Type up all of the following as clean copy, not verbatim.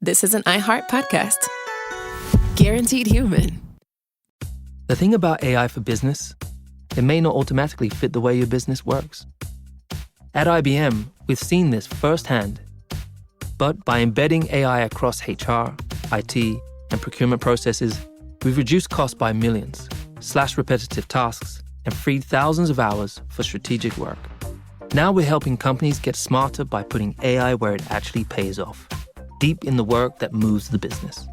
this is an iHeart podcast. Guaranteed human. The thing about AI for business, it may not automatically fit the way your business works. At IBM, we've seen this firsthand. But by embedding AI across HR, IT, and procurement processes, we've reduced costs by millions, slashed repetitive tasks, and freed thousands of hours for strategic work. Now we're helping companies get smarter by putting AI where it actually pays off, deep in the work that moves the business.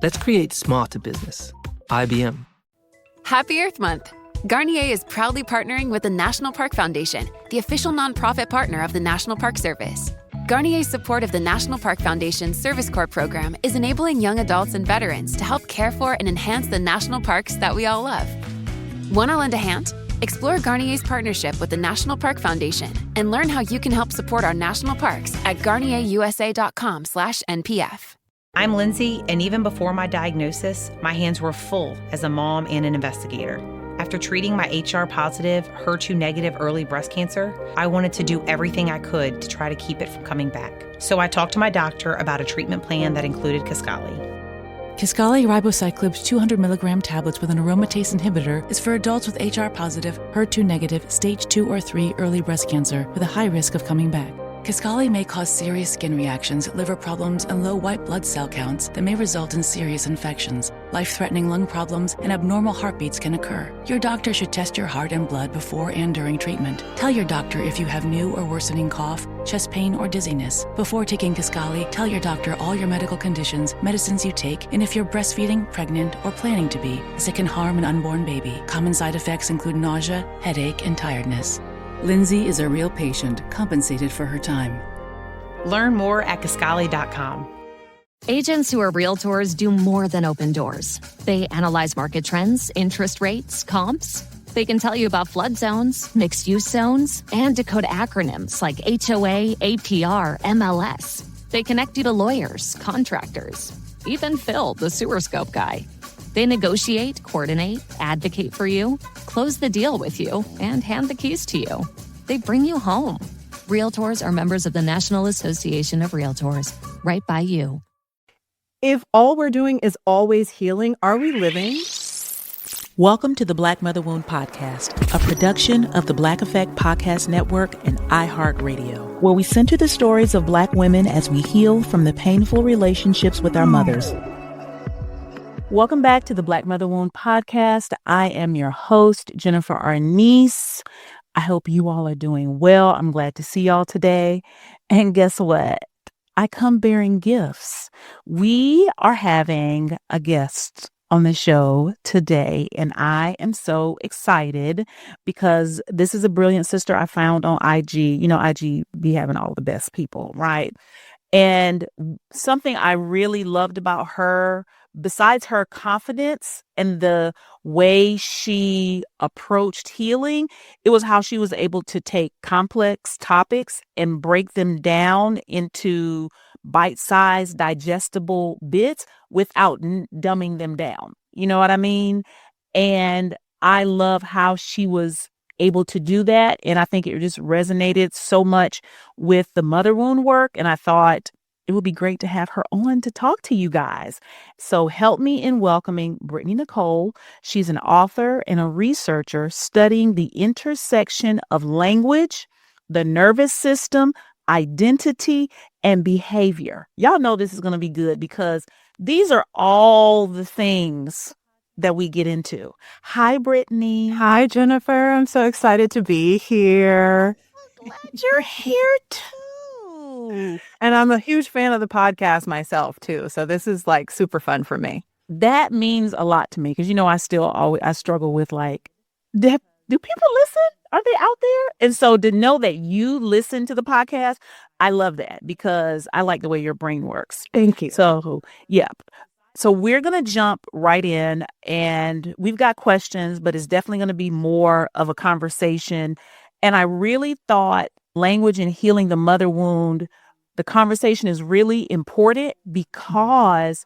Let's create smarter business. IBM. Happy Earth Month! Garnier is proudly partnering with the National Park Foundation, the official nonprofit partner of the National Park Service. Garnier's support of the National Park Foundation's Service Corps program is enabling young adults and veterans to help care for and enhance the national parks that we all love. Want to lend a hand? Explore Garnier's partnership with the National Park Foundation and learn how you can help support our national parks at garnierusa.com/NPF. I'm Lindsay, and even before my diagnosis, my hands were full as a mom and an investigator. After treating my HR-positive, HER2-negative early breast cancer, I wanted to do everything I could to try to keep it from coming back. So I talked to my doctor about a treatment plan that included Kisqali. Kisqali ribociclib's 200 milligram tablets with an aromatase inhibitor is for adults with HR-positive, HER2-negative, stage 2 or 3 early breast cancer with a high risk of coming back. Kisqali may cause serious skin reactions, liver problems, and low white blood cell counts that may result in serious infections. Life-threatening lung problems and abnormal heartbeats can occur. Your doctor should test your heart and blood before and during treatment. Tell your doctor if you have new or worsening cough, chest pain, or dizziness. Before taking Kisqali, tell your doctor all your medical conditions, medicines you take, and if you're breastfeeding, pregnant, or planning to be, as it can harm an unborn baby. Common side effects include nausea, headache, and tiredness. Lindsay is a real patient, compensated for her time. Learn more at Kisqali.com. Agents who are realtors do more than open doors. They analyze market trends, interest rates, comps. They can tell you about flood zones, mixed-use zones, and decode acronyms like HOA, APR, MLS. They connect you to lawyers, contractors, even Phil, the sewer scope guy. They negotiate, coordinate, advocate for you, close the deal with you, and hand the keys to you. They bring you home. Realtors are members of the National Association of Realtors, right by you. If all we're doing is always healing, are we living? Welcome to the Black Mother Wound Podcast, a production of the Black Effect Podcast Network and iHeartRadio, where we center the stories of Black women as we heal from the painful relationships with our mothers. Welcome back to the Black Mother Wound Podcast. I am your host, Jennifer Arnice. I hope you all are doing well. I'm glad to see y'all today. And guess what? I come bearing gifts. We are having a guest on the show today, and I am so excited because this is a brilliant sister I found on IG. You know, IG be having all the best people, right? And something I really loved about her, besides her confidence and the way she approached healing, it was how she was able to take complex topics and break them down into bite-sized, digestible bits without dumbing them down. You know what I mean? And I love how she was able to do that. And I think it just resonated so much with the mother wound work. And I thought it would be great to have her on to talk to you guys. So help me in welcoming Britnei Nicole. She's an author and a researcher studying the intersection of language, the nervous system, identity, and behavior. Y'all know this is going to be good because these are all the things that we get into. Hi, Britnei. Hi, Jennifer. I'm so excited to be here. Glad you're here too. And I'm a huge fan of the podcast myself too. So this is like super fun for me. That means a lot to me because, you know, I struggle with like, do people listen? Are they out there? And so to know that you listen to the podcast, I love that because I like the way your brain works. Thank you. So, yeah. So we're going to jump right in and we've got questions, but it's definitely going to be more of a conversation. And I really thought language and healing the mother wound, the conversation is really important because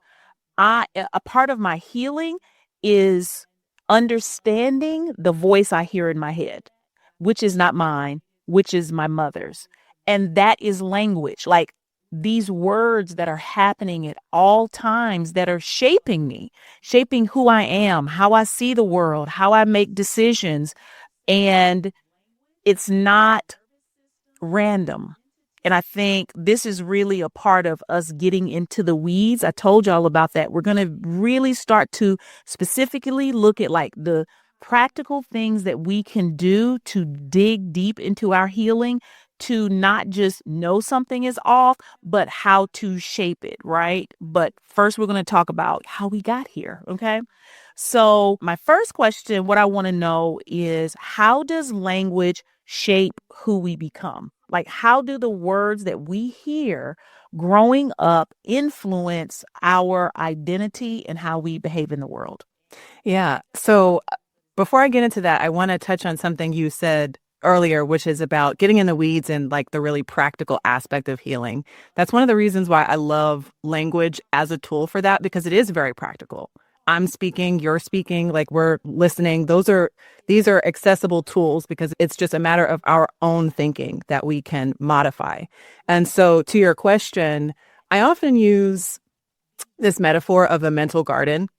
a part of my healing is understanding the voice I hear in my head, which is not mine, which is my mother's. And that is language. Like these words that are happening at all times that are shaping me, shaping who I am, how I see the world, how I make decisions. And it's not random. And I think this is really a part of us getting into the weeds. I told y'all about that. We're going to really start to specifically look at like the practical things that we can do to dig deep into our healing, to not just know something is off, but how to shape it, right? But first, we're going to talk about how we got here, okay? So my first question, what I want to know is, how does language shape who we become? Like, how do the words that we hear growing up influence our identity and how we behave in the world? Yeah. So before I get into that, I want to touch on something you said earlier, which is about getting in the weeds and like the really practical aspect of healing. That's one of the reasons why I love language as a tool for that, because it is very practical. I'm speaking, you're speaking, like we're listening. These are accessible tools because it's just a matter of our own thinking that we can modify. And so to your question, I often use this metaphor of a mental garden.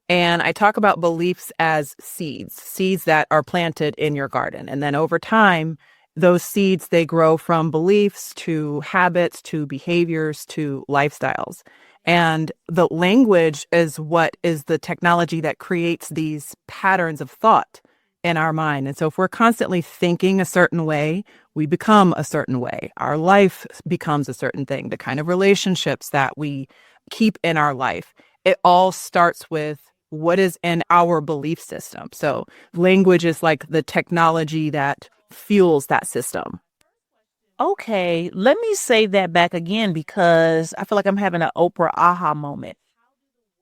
And I talk about beliefs as seeds that are planted in your garden. And then over time, those seeds, they grow from beliefs to habits, to behaviors, to lifestyles. And the language is what is the technology that creates these patterns of thought in our mind. And so if we're constantly thinking a certain way, we become a certain way. Our life becomes a certain thing, the kind of relationships that we keep in our life. It all starts with what is in our belief system. So language is like the technology that fuels that system. Okay, let me say that back again because I feel like I'm having an Oprah aha moment.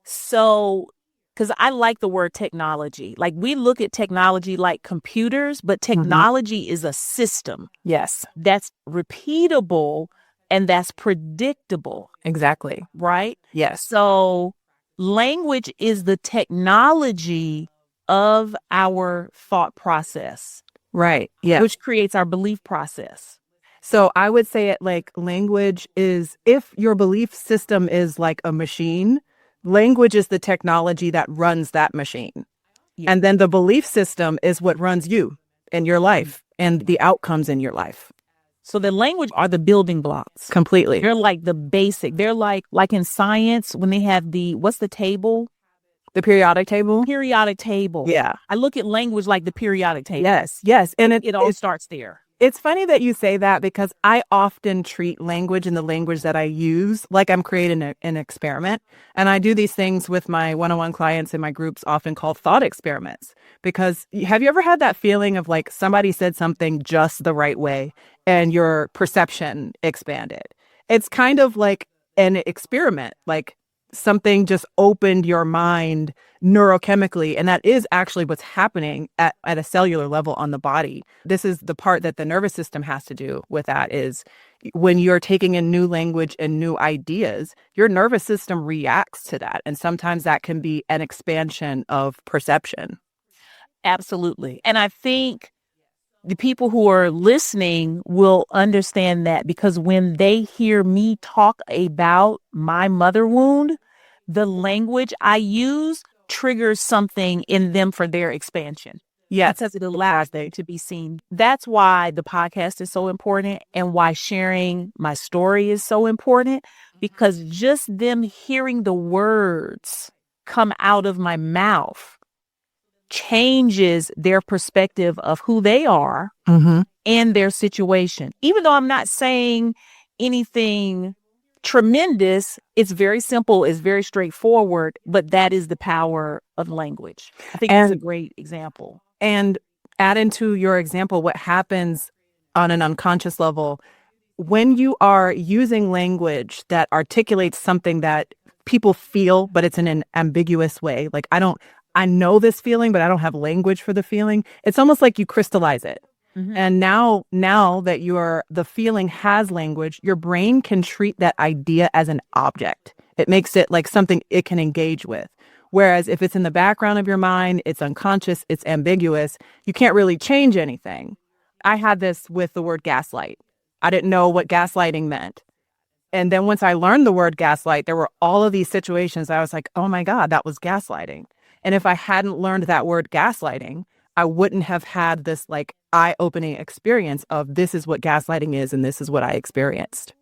So, because I like the word technology. Like, we look at technology like computers, but technology is a system. Yes, that's repeatable and that's predictable. exactly. Right? Yes. So language is the technology of our thought process. Right. Yeah. Which creates our belief process. So I would say it like language is, if your belief system is like a machine, language is the technology that runs that machine. Yeah. And then the belief system is what runs you and your life and the outcomes in your life. So the language are the building blocks. Completely. They're like the basic. They're like in science when they have what's the table? The periodic table? Periodic table. Yeah. I look at language like the periodic table. Yes, yes. And it all starts there. It's funny that you say that because I often treat language and the language that I use like I'm creating an experiment. And I do these things with my one-on-one clients in my groups, often called thought experiments. Because have you ever had that feeling of like somebody said something just the right way and your perception expanded? It's kind of like an experiment, like something just opened your mind neurochemically. And that is actually what's happening at a cellular level on the body. This is the part that the nervous system has to do with that, is when you're taking in new language and new ideas, your nervous system reacts to that. And sometimes that can be an expansion of perception. Absolutely. And I think the people who are listening will understand that, because when they hear me talk about my mother wound, the language I use triggers something in them for their expansion. Yes. Because it allows them to be seen. That's why the podcast is so important and why sharing my story is so important, because just them hearing the words come out of my mouth changes their perspective of who they are and their situation. Even though I'm not saying anything tremendous, it's very simple, it's very straightforward, but that is the power of language. I think that's a great example. And add into your example what happens on an unconscious level when you are using language that articulates something that people feel, but it's in an ambiguous way. Like, I know this feeling, but I don't have language for the feeling. It's almost like you crystallize it. And now that the feeling has language, your brain can treat that idea as an object. It makes it like something it can engage with. Whereas if it's in the background of your mind, it's unconscious, it's ambiguous, you can't really change anything. I had this with the word gaslight. I didn't know what gaslighting meant. And then once I learned the word gaslight, there were all of these situations I was like, oh my God, that was gaslighting. And if I hadn't learned that word gaslighting, I wouldn't have had this like eye-opening experience of this is what gaslighting is and this is what I experienced.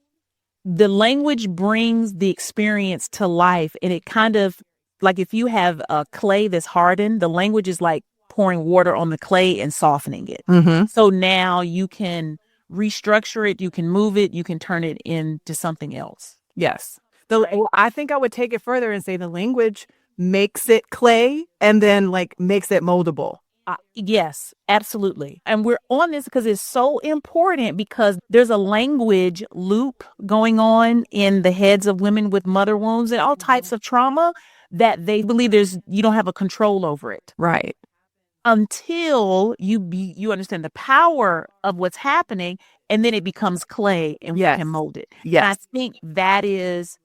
The language brings the experience to life, and it kind of like if you have a clay that's hardened, the language is like pouring water on the clay and softening it. Mm-hmm. So now you can restructure it, you can move it, you can turn it into something else. Yes. I think I would take it further and say the language makes it clay and then like makes it moldable. Yes, absolutely. And we're on this because it's so important because there's a language loop going on in the heads of women with mother wounds and all types of trauma that they believe you don't have a control over it. Right. Until you understand the power of what's happening, and then it becomes clay and we can mold it. Yes. And I think that is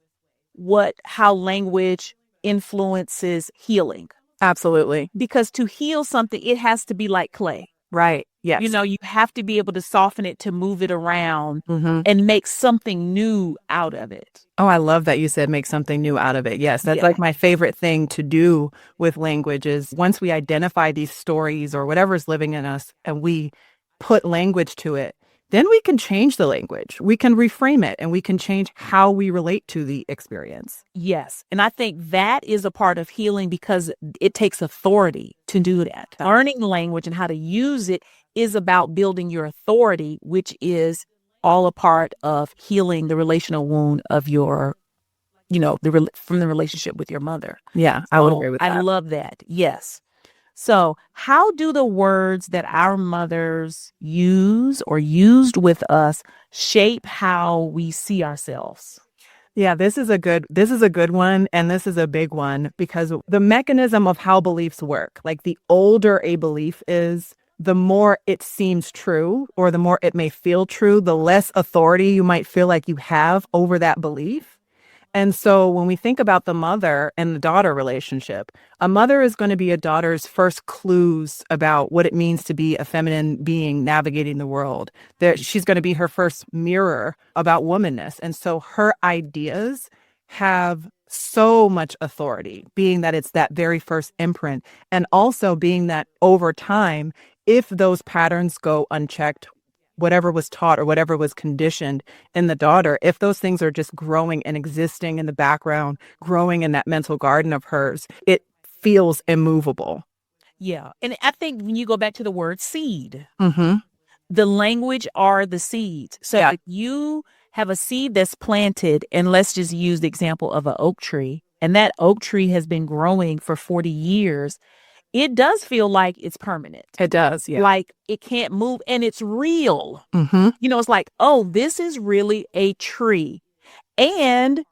how language influences healing. Absolutely. Because to heal something, it has to be like clay. Right. Yes. You have to be able to soften it to move it around Mm-hmm. and make something new out of it. Oh, I love that you said make something new out of it. Yes, that's like my favorite thing to do with language is once we identify these stories or whatever's living in us and we put language to it, then we can change the language. We can reframe it and we can change how we relate to the experience. Yes. And I think that is a part of healing because it takes authority to do that. Learning language and how to use it is about building your authority, which is all a part of healing the relational wound of your, from the relationship with your mother. Yeah, I would agree with that. I love that. Yes. So how do the words that our mothers use or used with us shape how we see ourselves? Yeah, this is a good one. And this is a big one because the mechanism of how beliefs work, like the older a belief is, the more it seems true or the more it may feel true, the less authority you might feel like you have over that belief. And so when we think about the mother and the daughter relationship, a mother is going to be a daughter's first clues about what it means to be a feminine being navigating the world. She's going to be her first mirror about womanness. And so her ideas have so much authority, being that it's that very first imprint, and also being that over time, if those patterns go unchecked, whatever was taught or whatever was conditioned in the daughter, if those things are just growing and existing in the background, growing in that mental garden of hers, it feels immovable. Yeah. And I think when you go back to the word seed, Mm-hmm. the language are the seeds. So if you have a seed that's planted, and let's just use the example of an oak tree, and that oak tree has been growing for 40 years, it does feel like it's permanent. It does, yeah. Like it can't move and it's real. Mm-hmm. It's like, oh, this is really a tree. And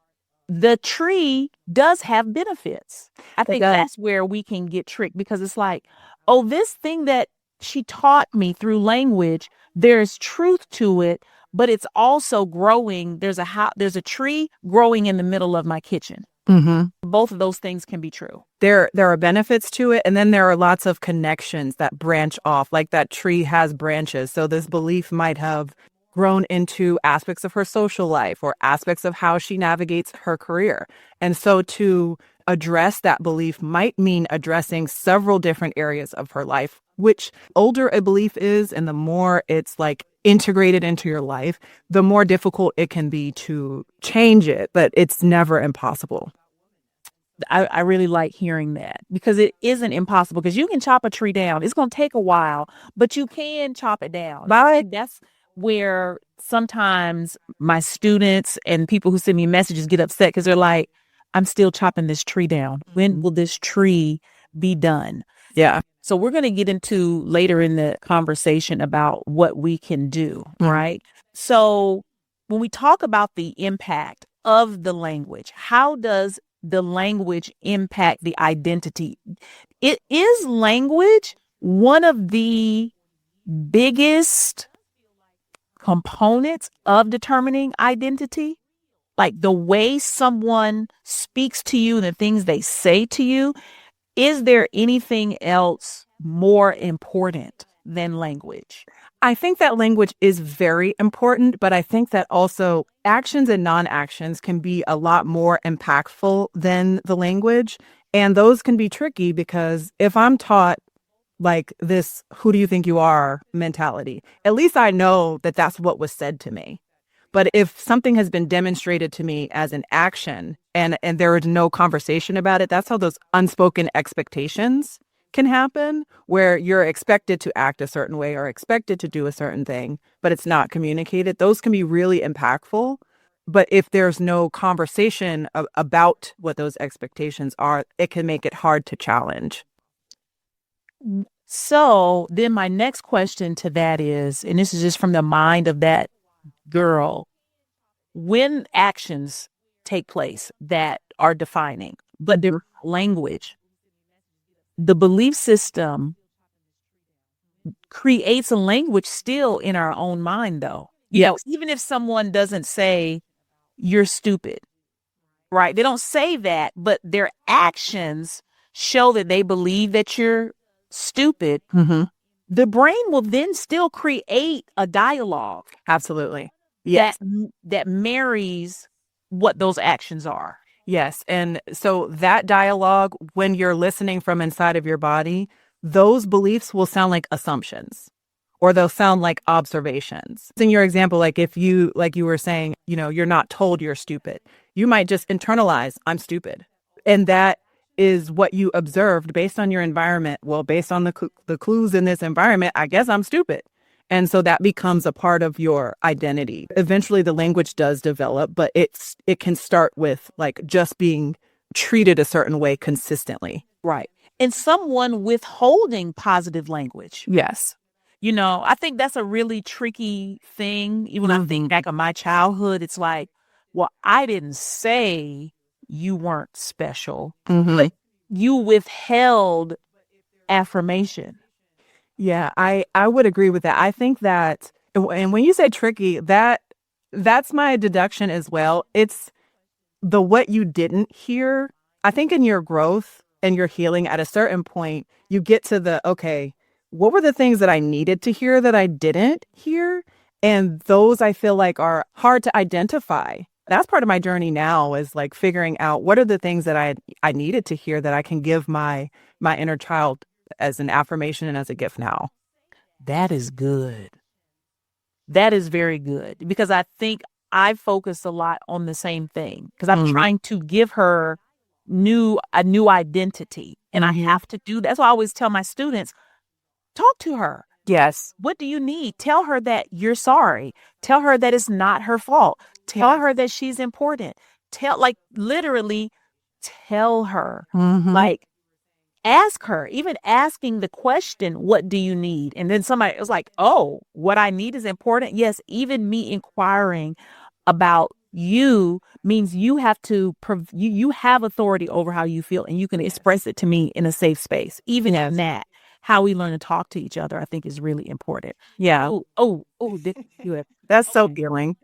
the tree does have benefits. I think that's where we can get tricked because it's like, oh, this thing that she taught me through language, there's truth to it, but it's also growing. There's a tree growing in the middle of my kitchen. Mm-hmm. Both of those things can be true. There are benefits to it. And then there are lots of connections that branch off, like that tree has branches. So this belief might have grown into aspects of her social life or aspects of how she navigates her career. And so to address that belief might mean addressing several different areas of her life, which older a belief is and the more it's like integrated into your life, the more difficult it can be to change it, but it's never impossible. I really like hearing that because it isn't impossible because you can chop a tree down. It's going to take a while, but you can chop it down. That's where sometimes my students and people who send me messages get upset because they're like, I'm still chopping this tree down. When will this tree be done? Yeah. So we're going to get into later in the conversation about what we can do, right? So when we talk about the impact of the language, how does the language impact the identity? It is language one of the biggest components of determining identity. Like the way someone speaks to you and the things they say to you. Is there anything else more important than language? I think that language is very important, but I think that also actions and non-actions can be a lot more impactful than the language. And those can be tricky because if I'm taught like this, who do you think you are mentality, at least I know that that's what was said to me. But if something has been demonstrated to me as an action and there is no conversation about it, that's how those unspoken expectations can happen, where you're expected to act a certain way or expected to do a certain thing, but it's not communicated. Those can be really impactful. But if there's no conversation about what those expectations are, it can make it hard to challenge. So then my next question to that is, and this is just from the mind of that girl, when actions take place that are defining, but their language, the belief system creates a language still in our own mind, though. You know, even if someone doesn't say you're stupid, right? They don't say that, but their actions show that they believe that you're stupid. Mm-hmm. The brain will then still create a dialogue. Absolutely. Yes. That marries what those actions are. Yes. And so that dialogue, when you're listening from inside of your body, those beliefs will sound like assumptions or they'll sound like observations. In your example, like if you, like you were saying, you know, you're not told you're stupid, you might just internalize, I'm stupid. And that is what you observed based on your environment. Well, based on the clues in this environment, I guess I'm stupid. And so that becomes a part of your identity. Eventually the language does develop, but it can start with like just being treated a certain way consistently. Right. And someone withholding positive language. Yes. You know, I think that's a really tricky thing. Even I think back on my childhood, it's like, well, I didn't say you weren't special. Mm-hmm. You withheld affirmation. Yeah, I would agree with that. I think that, and when you say tricky, that's my deduction as well. It's the what you didn't hear. I think in your growth and your healing, at a certain point, you get to the, okay, what were the things that I needed to hear that I didn't hear? And those I feel like are hard to identify. That's part of my journey now, is like figuring out what are the things that I needed to hear that I can give my inner child as an affirmation and as a gift now. That is good. That is very good, because I think I focus a lot on the same thing, because I'm trying to give her a new identity, and I have to do that. That's why I always tell my students, talk to her. Yes. What do you need? Tell her that you're sorry. Tell her that it's not her fault. Tell her that she's important. Literally tell her. Like, ask her, even asking the question, what do you need? And then somebody was like, oh, what I need is important. Yes, even me inquiring about you means you have to, you have authority over how you feel, and you can express it to me in a safe space. Even in that, how we learn to talk to each other, I think is really important. Yeah. That's so healing.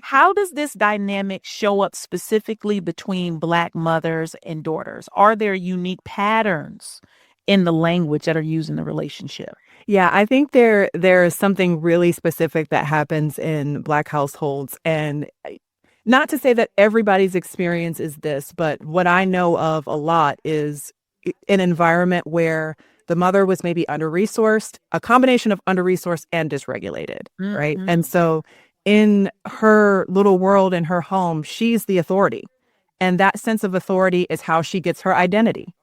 How does this dynamic show up specifically between Black mothers and daughters? Are there unique patterns in the language that are used in the relationship? Yeah, I think there is something really specific that happens in Black households. And not to say that everybody's experience is this, but what I know of a lot is an environment where the mother was maybe under-resourced, a combination of under-resourced and dysregulated, right? And so in her little world, in her home, she's the authority. And that sense of authority is how she gets her identity.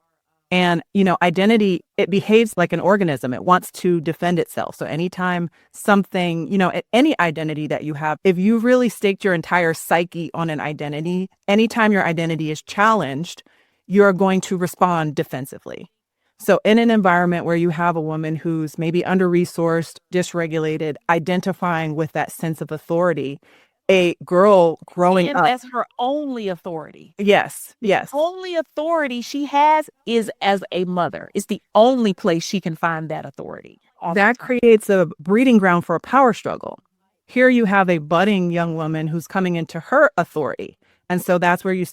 And, you know, identity, it behaves like an organism. It wants to defend itself. So anytime something, you know, any identity that you have, if you really staked your entire psyche on an identity, anytime your identity is challenged, you're going to respond defensively. So in an environment where you have a woman who's maybe under-resourced, dysregulated, identifying with that sense of authority, a girl growing up. That's her only authority. Yes. The only authority she has is as a mother. It's the only place she can find that authority. That creates a breeding ground for a power struggle. Here you have a budding young woman who's coming into her authority. And so that's where you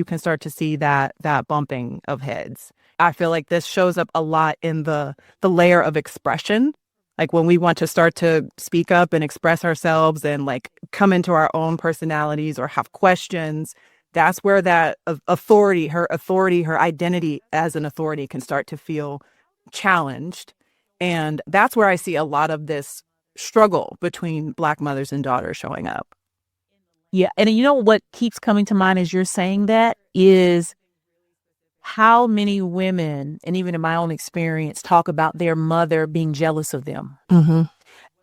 can start to see that bumping of heads. I feel like this shows up a lot in the layer of expression Like when we want to start to speak up and express ourselves and like come into our own personalities or have questions, that's where that authority, her identity as an authority can start to feel challenged. And that's where I see a lot of this struggle between Black mothers and daughters showing up. Yeah. And you know what keeps coming to mind as you're saying that is how many women, and even in my own experience, talk about their mother being jealous of them. Mm-hmm.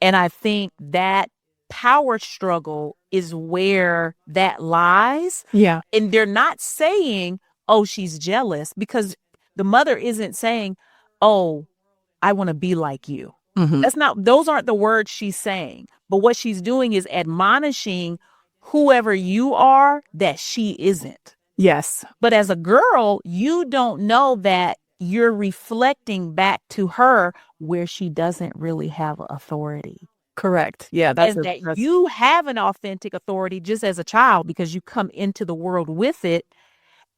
And I think that power struggle is where that lies. Yeah. And they're not saying, oh, she's jealous, because the mother isn't saying, oh, I want to be like you. Mm-hmm. Those aren't the words she's saying. But what she's doing is admonishing whoever you are that she isn't. Yes. But as a girl, you don't know that you're reflecting back to her where she doesn't really have authority. Correct. Yeah. You have an authentic authority just as a child because you come into the world with it,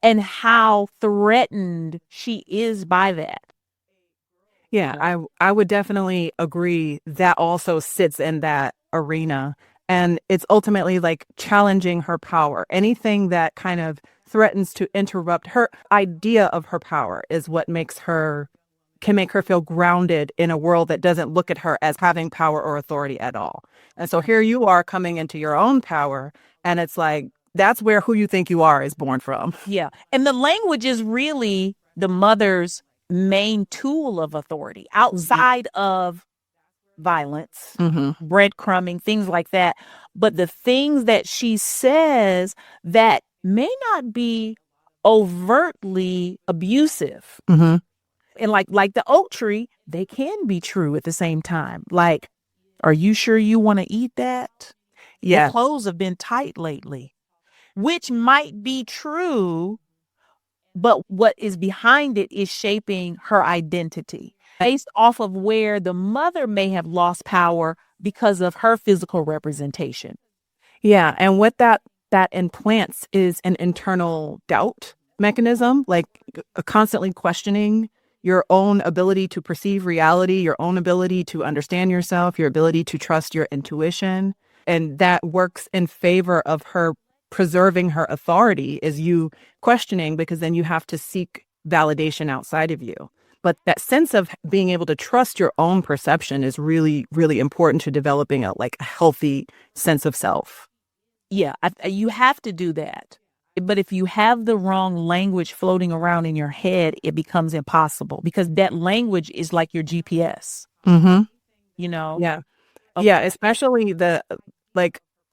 and how threatened she is by that. Yeah, I would definitely agree that also sits in that arena. And it's ultimately like challenging her power. Anything that kind of threatens to interrupt her idea of her power is what can make her feel grounded in a world that doesn't look at her as having power or authority at all. And so here you are coming into your own power, and it's like, that's where who you think you are is born from. Yeah. And the language is really the mother's main tool of authority outside of violence, breadcrumbing, things like that. But the things that she says that may not be overtly abusive. Mm-hmm. And like the oak tree, they can be true at the same time. Like, are you sure you want to eat that? Yeah. Your clothes have been tight lately, which might be true, but what is behind it is shaping her identity based off of where the mother may have lost power because of her physical representation. Yeah. And what that implants is an internal doubt mechanism, like constantly questioning your own ability to perceive reality, your own ability to understand yourself, your ability to trust your intuition. And that works in favor of her preserving her authority, is you questioning, because then you have to seek validation outside of you. But that sense of being able to trust your own perception is really, really important to developing a healthy sense of self. Yeah, you have to do that. But if you have the wrong language floating around in your head, it becomes impossible, because that language is like your GPS. Mm-hmm. You know? Yeah. Okay. Yeah, especially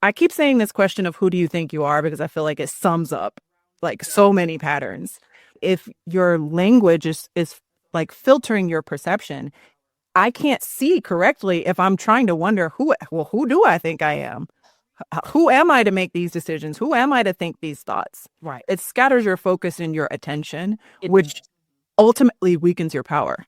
I keep saying this question of who do you think you are, because I feel like it sums up so many patterns. If your language is like filtering your perception, I can't see correctly if I'm trying to wonder who do I think I am? Who am I to make these decisions? Who am I to think these thoughts? Right. It scatters your focus and your attention, which ultimately weakens your power.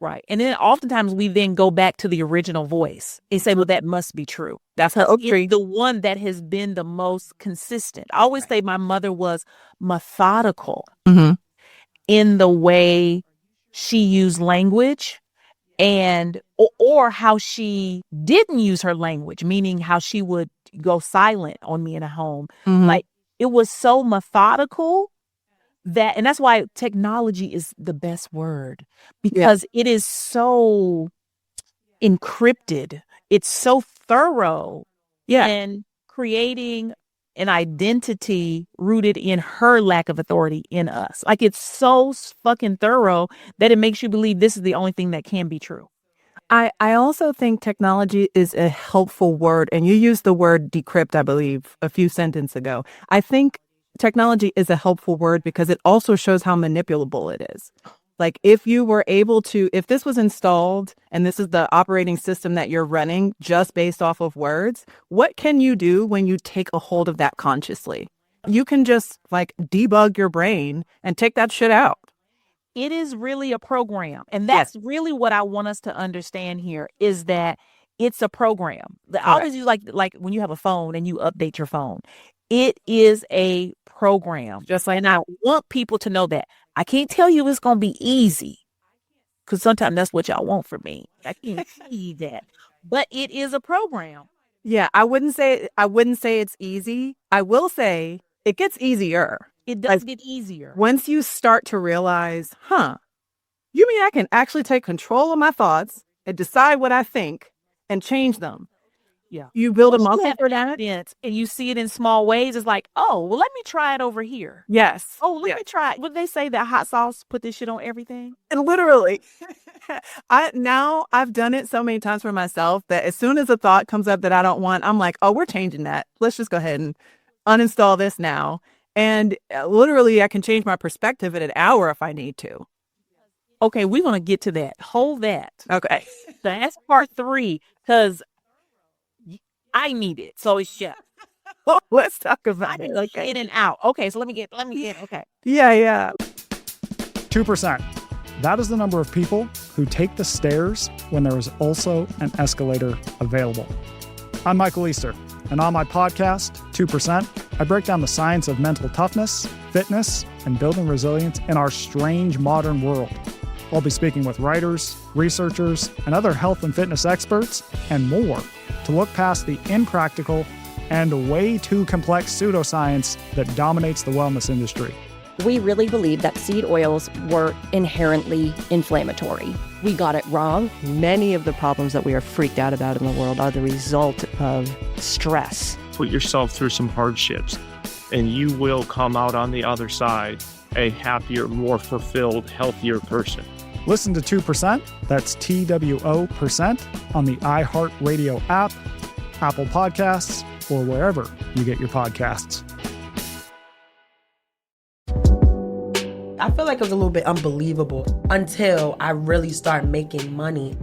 Right. And then oftentimes we then go back to the original voice and say, well, that must be true. That's the one that has been the most consistent. I always say my mother was methodical in the way she used language, and or how she didn't use her language, meaning how she would go silent on me in a home. Like, it was so methodical and that's why technology is the best word, because it is so encrypted. It's so thorough. Yeah. And creating an identity rooted in her lack of authority in us. Like, it's so fucking thorough that it makes you believe this is the only thing that can be true. I also think technology is a helpful word. And you used the word decrypt, I believe, a few sentences ago. I think technology is a helpful word because it also shows how manipulable it is. Like, if this was installed and this is the operating system that you're running just based off of words, what can you do when you take a hold of that consciously? You can just debug your brain and take that shit out. It is really a program. And that's really what I want us to understand here, is that it's a program. I always use like when you have a phone and you update your phone. It is a program. And I want people to know that. I can't tell you it's going to be easy, because sometimes that's what y'all want from me. I can't see that. But it is a program. Yeah, I wouldn't say it's easy. I will say it gets easier. It does get easier. Once you start to realize, you mean I can actually take control of my thoughts and decide what I think and change them. Yeah. You build a muscle for that. And you see it in small ways. It's like, oh, well, let me try it over here. Yes. Oh, let me try it. Would they say that hot sauce put this shit on everything? And literally, I've done it so many times for myself that as soon as a thought comes up that I don't want, I'm like, oh, we're changing that. Let's just go ahead and uninstall this now. And literally, I can change my perspective in an hour if I need to. Okay, we're going to get to that. Hold that. Okay. That's part 3, because I need it. So it's just. Let's talk about it. Okay. In and out. Okay, so let me get, okay. Yeah. 2%. That is the number of people who take the stairs when there is also an escalator available. I'm Michael Easter, and on my podcast, 2%, I break down the science of mental toughness, fitness, and building resilience in our strange modern world. I'll be speaking with writers, researchers, and other health and fitness experts, and more, to look past the impractical and way too complex pseudoscience that dominates the wellness industry. We really believe that seed oils were inherently inflammatory. We got it wrong. Many of the problems that we are freaked out about in the world are the result of stress. Put yourself through some hardships, and you will come out on the other side a happier, more fulfilled, healthier person. Listen to 2%, that's TWO%, on the iHeartRadio app, Apple Podcasts, or wherever you get your podcasts. I feel like it was a little bit unbelievable until I really started making money.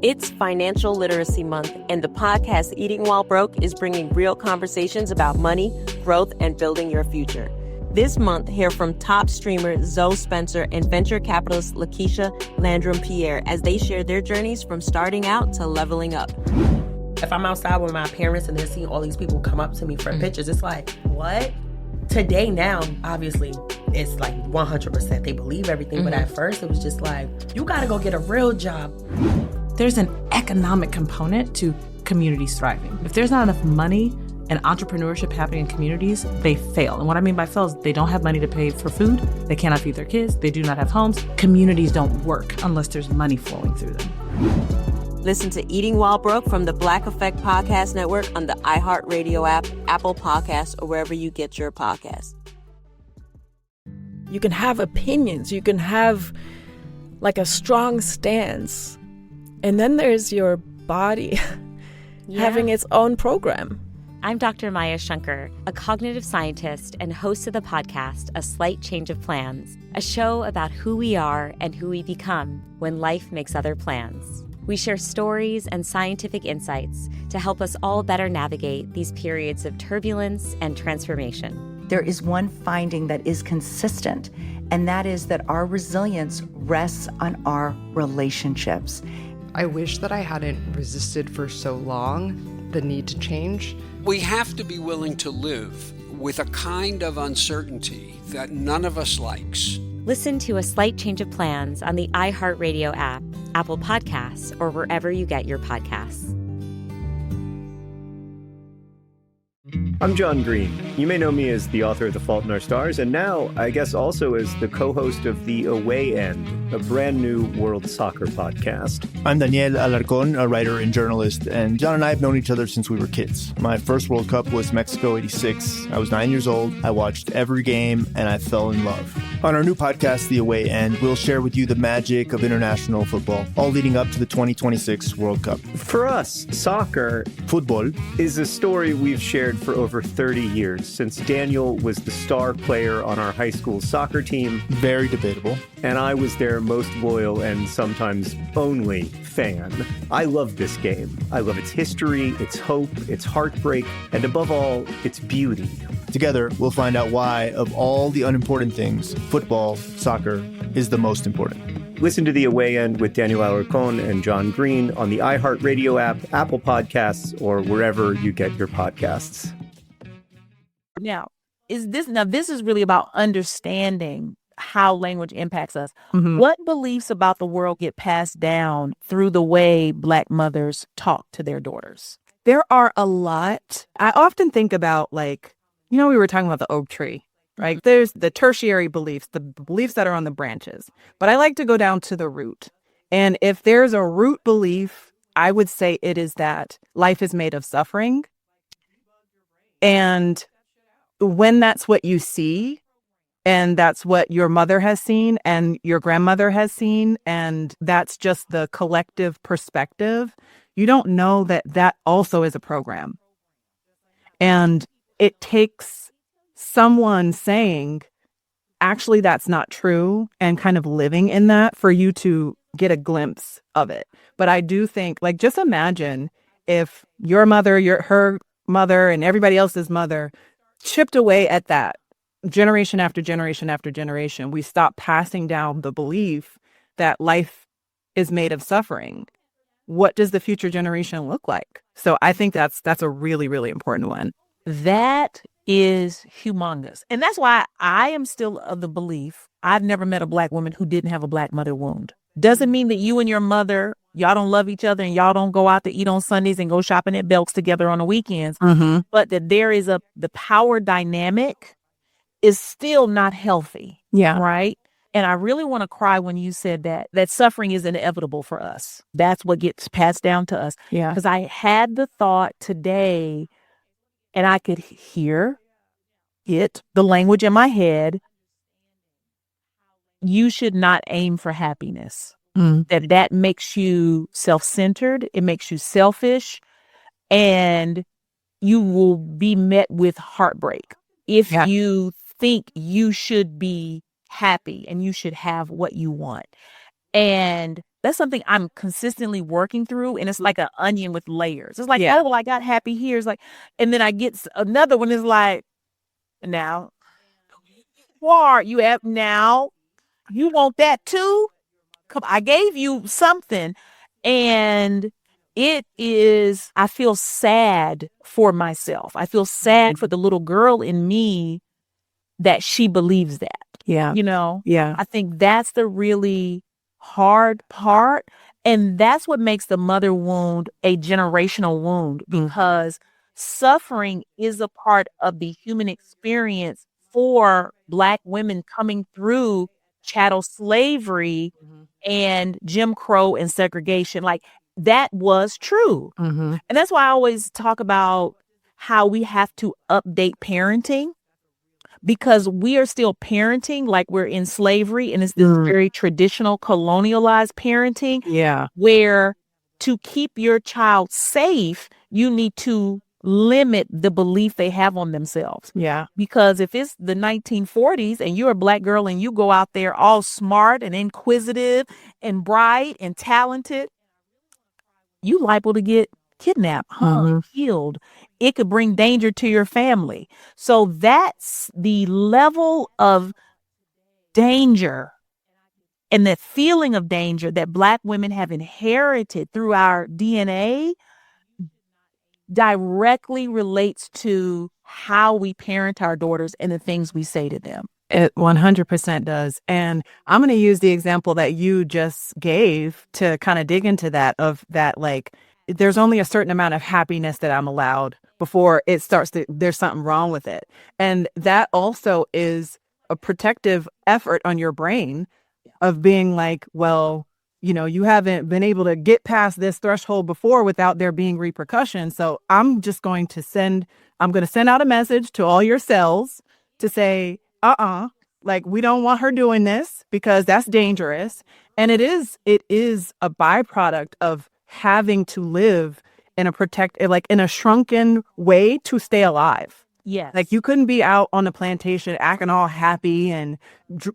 It's Financial Literacy Month, and the podcast Eating While Broke is bringing real conversations about money, growth, and building your future. This month, hear from top streamer Zoe Spencer and venture capitalist Lakeisha Landrum-Pierre as they share their journeys from starting out to leveling up. If I'm outside with my parents and they're seeing all these people come up to me for pictures, it's like, what? Today now, obviously, it's like 100%. They believe everything. But at first, it was just like, you got to go get a real job. There's an economic component to communities thriving. If there's not enough money and entrepreneurship happening in communities, they fail. And what I mean by fail is they don't have money to pay for food. They cannot feed their kids. They do not have homes. Communities don't work unless there's money flowing through them. Listen to Eating While Broke from the Black Effect Podcast Network on the iHeartRadio app, Apple Podcasts, or wherever you get your podcasts. You can have opinions. You can have like a strong stance. And then there's your body having its own program. I'm Dr. Maya Shankar, a cognitive scientist and host of the podcast, A Slight Change of Plans, a show about who we are and who we become when life makes other plans. We share stories and scientific insights to help us all better navigate these periods of turbulence and transformation. There is one finding that is consistent, and that is that our resilience rests on our relationships. I wish that I hadn't resisted for so long the need to change. We have to be willing to live with a kind of uncertainty that none of us likes. Listen to A Slight Change of Plans on the iHeartRadio app, Apple Podcasts, or wherever you get your podcasts. I'm John Green. You may know me as the author of The Fault in Our Stars, and now, I guess, also as the co-host of The Away End, a brand new world soccer podcast. I'm Daniel Alarcón, a writer and journalist, and John and I have known each other since we were kids. My first World Cup was Mexico '86. I was 9 years old. I watched every game, and I fell in love. On our new podcast, The Away End, we'll share with you the magic of international football, all leading up to the 2026 World Cup. For us, soccer, football, is a story we've shared for over 30 years, since Daniel was the star player on our high school soccer team. Very debatable. And I was their most loyal and sometimes only fan. I love this game. I love its history, its hope, its heartbreak, and above all, its beauty. Together, we'll find out why, of all the unimportant things, football, soccer, is the most important. Listen to The Away End with Daniel Alarcón and John Green on the iHeartRadio app, Apple Podcasts, or wherever you get your podcasts. Now, this is really about understanding how language impacts us. Mhm. What beliefs about the world get passed down through the way Black mothers talk to their daughters? There are a lot. I often think about, like, we were talking about the oak tree, right? There's the tertiary beliefs, the beliefs that are on the branches. But I like to go down to the root. And if there's a root belief, I would say it is that life is made of suffering. And when that's what you see, and that's what your mother has seen and your grandmother has seen, and that's just the collective perspective, you don't know that that also is a program. And it takes someone saying, actually, that's not true, and kind of living in that for you to get a glimpse of it. But I do think, like, just imagine if your mother, her mother, and everybody else's mother chipped away at that generation after generation after generation. We stop passing down the belief that life is made of suffering. What does the future generation look like? So I think that's a really, really important one. That is humongous. And that's why I am still of the belief I've never met a Black woman who didn't have a Black mother wound. Doesn't mean that you and your mother, y'all don't love each other and y'all don't go out to eat on Sundays and go shopping at Belk's together on the weekends. But that there is the power dynamic is still not healthy. Yeah. Right. And I really want to cry when you said that suffering is inevitable for us. That's what gets passed down to us. Yeah. Because I had the thought today and I could hear it, the language in my head. You should not aim for happiness. That makes you self-centered. It makes you selfish. And you will be met with heartbreak if you think you should be happy and you should have what you want. And that's something I'm consistently working through. And it's like an onion with layers. It's like, oh, well, I got happy here. It's like, and then I get another one is like, now, you have now, you want that too? Come, I gave you something. And it is, I feel sad for myself. I feel sad for the little girl in me that she believes that. Yeah. Yeah. I think that's the really hard part. And that's what makes the mother wound a generational wound, because suffering is a part of the human experience for Black women coming through chattel slavery and Jim Crow and segregation. Like, that was true. And that's why I always talk about how we have to update parenting, because we are still parenting like we're in slavery, and it's this very traditional colonialized parenting. Yeah. Where to keep your child safe, you need to limit the belief they have on themselves. Yeah. Because if it's the 1940s and you're a Black girl and you go out there all smart and inquisitive and bright and talented, you liable to get kidnapped, hung, killed. It could bring danger to your family. So that's the level of danger and the feeling of danger that Black women have inherited through our DNA directly relates to how we parent our daughters and the things we say to them. It 100% does. And I'm going to use the example that you just gave to kind of dig into that, of that, like, there's only a certain amount of happiness that I'm allowed before it starts to, there's something wrong with it. And that also is a protective effort on your brain of being like, well, you haven't been able to get past this threshold before without there being repercussions. So I'm going to send out a message to all your cells to say, like, we don't want her doing this because that's dangerous. And it is a byproduct of having to live in a shrunken way to stay alive. Yes. Like, you couldn't be out on the plantation acting all happy and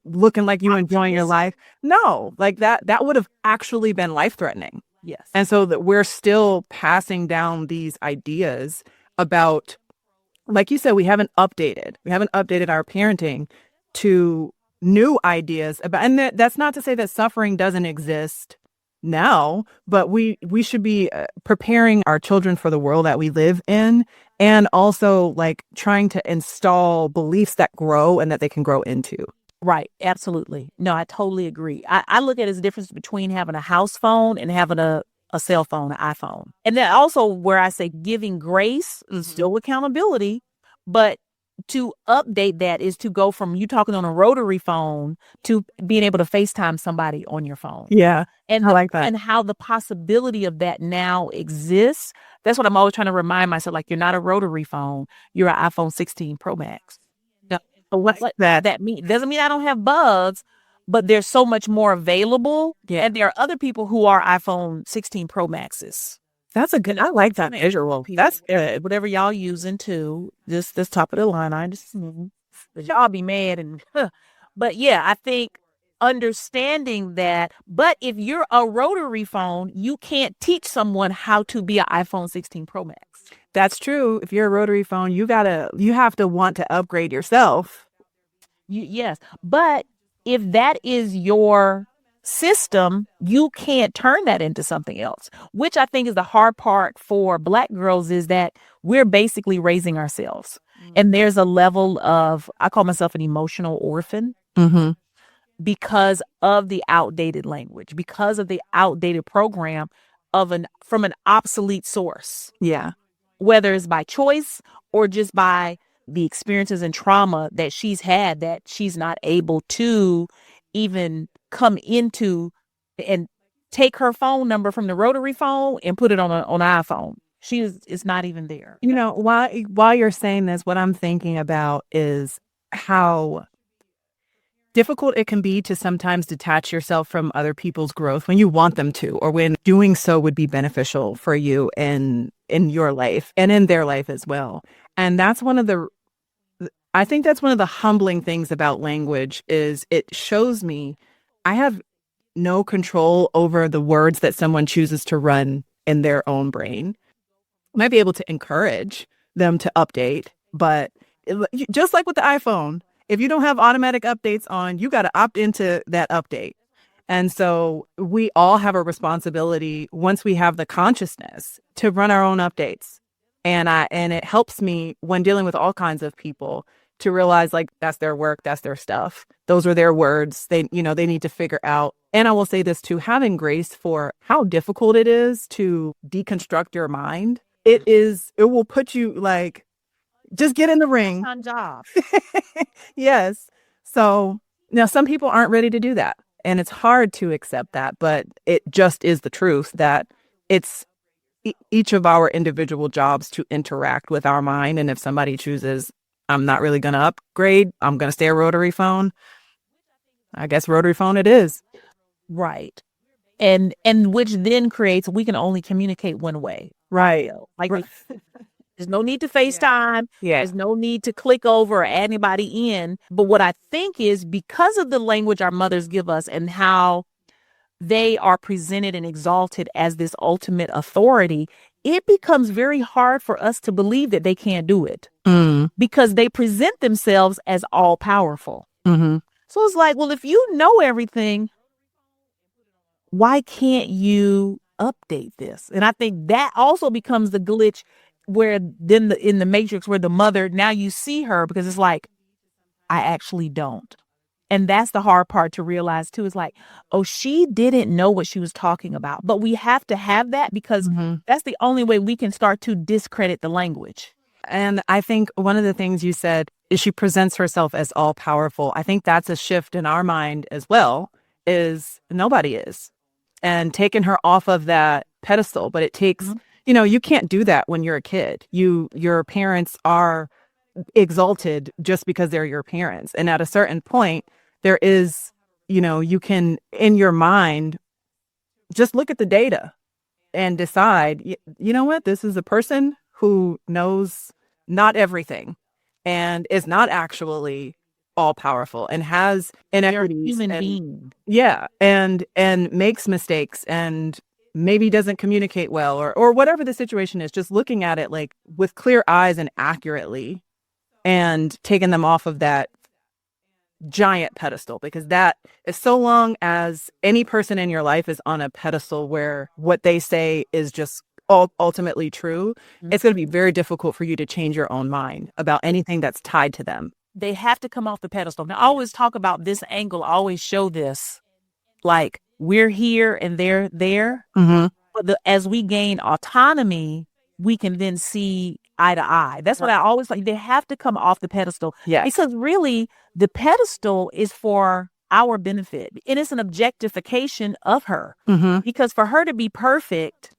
looking like you enjoying your life. No, like that would have actually been life-threatening. Yes. And so that we're still passing down these ideas about, like you said, we haven't updated our parenting to new ideas about, and that's not to say that suffering doesn't exist now, but we should be preparing our children for the world that we live in, and also like trying to install beliefs that grow and that they can grow into. Right. Absolutely. No, I totally agree. I look at it as a difference between having a house phone and having a cell phone, an iPhone. And then also where I say giving grace and still accountability, but to update that is to go from you talking on a rotary phone to being able to FaceTime somebody on your phone. Yeah. And I like that. And how the possibility of that now exists. That's what I'm always trying to remind myself. Like, you're not a rotary phone. You're an iPhone 16 Pro Max. Now, what that mean? Doesn't mean I don't have bugs, but there's so much more available. Yeah. And there are other people who are iPhone 16 Pro Maxes. That's a good, I like that visual. That's good. Whatever y'all using too, this top of the line. I understand. But y'all be mad and, but yeah, I think understanding that. But if you're a rotary phone, you can't teach someone how to be an iPhone 16 Pro Max. That's true. If you're a rotary phone, you have to want to upgrade yourself. Yes. But if that is your system, you can't turn that into something else, which I think is the hard part for Black girls, is that we're basically raising ourselves. And there's a level of, I call myself an emotional orphan because of the outdated language, because of the outdated program from an obsolete source. Yeah. Whether it's by choice or just by the experiences and trauma that she's had, that she's not able to even come into and take her phone number from the rotary phone and put it on an iPhone. It's not even there. You know, while you're saying this, what I'm thinking about is how difficult it can be to sometimes detach yourself from other people's growth when you want them to, or when doing so would be beneficial for you in your life and in their life as well. And that's I think that's one of the humbling things about language, is it shows me I have no control over the words that someone chooses to run in their own brain. I might be able to encourage them to update, but just like with the iPhone, if you don't have automatic updates on, you got to opt into that update. And so we all have a responsibility, once we have the consciousness, to run our own updates. And it helps me when dealing with all kinds of people to realize, like, that's their work, that's their stuff. Those are their words. They need to figure out. And I will say this too, having grace for how difficult it is to deconstruct your mind. It will put you, like, just get in the ring. On job. Yes. So now some people aren't ready to do that. And it's hard to accept that, but it just is the truth that it's each of our individual jobs to interact with our mind. And if somebody chooses, I'm not really going to upgrade, I'm going to stay a rotary phone, I guess rotary phone it is. Right. And which then creates, we can only communicate one way. Right. Like, there's no need to FaceTime. Yeah. There's no need to click over or add anybody in. But what I think is, because of the language our mothers give us and how they are presented and exalted as this ultimate authority, it becomes very hard for us to believe that they can't do it because they present themselves as all powerful. Mm-hmm. So it's like, well, if you know everything, why can't you update this? And I think that also becomes the glitch, where then in the Matrix, where the mother, now you see her, because it's like, I actually don't. And that's the hard part to realize too, is like, oh, she didn't know what she was talking about. But we have to have that, because that's the only way we can start to discredit the language. And I think one of the things you said is she presents herself as all powerful. I think that's a shift in our mind as well, is nobody is. And taking her off of that pedestal. But it takes, you can't do that when you're a kid. Your parents are exalted just because they're your parents. And at a certain point, there is, you can, in your mind, just look at the data and decide, you know what, this is a person who knows not everything and is not actually all powerful and has inequities. Human being. Yeah. And makes mistakes and maybe doesn't communicate well, or whatever the situation is, just looking at it like with clear eyes and accurately, and taking them off of that giant pedestal, because that is, so long as any person in your life is on a pedestal where what they say is just ultimately true, it's going to be very difficult for you to change your own mind about anything that's tied to them. they have to come off the pedestal. Now, I always talk about this angle. I always show this, like we're here and they're there. Mm-hmm. But as we gain autonomy, we can then see eye to eye. That's what I always like. They have to come off the pedestal. Yes. Because really, the pedestal is for our benefit. And it's an objectification of her. Mm-hmm. Because for her to be perfect,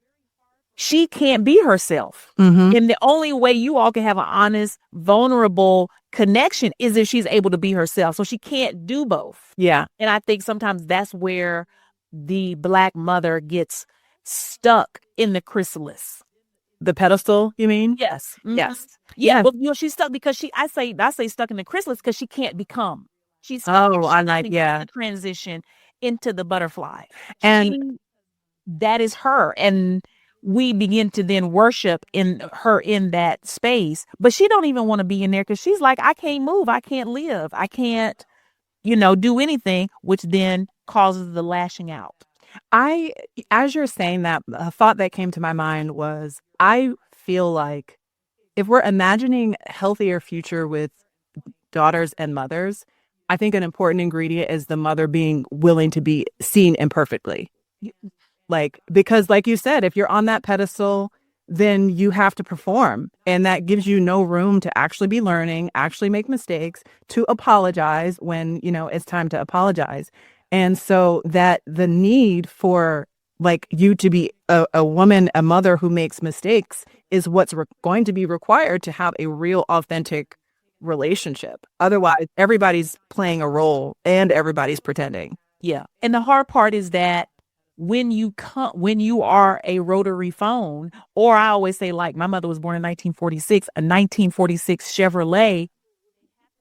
she can't be herself. Mm-hmm. And the only way you all can have an honest, vulnerable connection is if she's able to be herself. So she can't do both. Yeah. And I think sometimes that's where the Black mother gets stuck in the chrysalis. The pedestal, you mean? Yes. Mm-hmm. Yes. Yeah. But she's stuck because I say stuck in the chrysalis because she can't become. She's the transition into the butterfly. And that is her. And we begin to then worship in her in that space. But she don't even want to be in there because she's like, I can't move. I can't live. I can't, do anything, which then causes the lashing out. As you're saying that, a thought that came to my mind was, I feel like if we're imagining a healthier future with daughters and mothers, I think an important ingredient is the mother being willing to be seen imperfectly. Because like you said, if you're on that pedestal, then you have to perform. And that gives you no room to actually be learning, actually make mistakes, to apologize when, it's time to apologize. And so that the need for you to be a woman, a mother who makes mistakes is what's going to be required to have a real authentic relationship. Otherwise, everybody's playing a role and everybody's pretending. Yeah. And the hard part is that when you are a rotary phone, or I always say, like, my mother was born in 1946, a 1946 Chevrolet,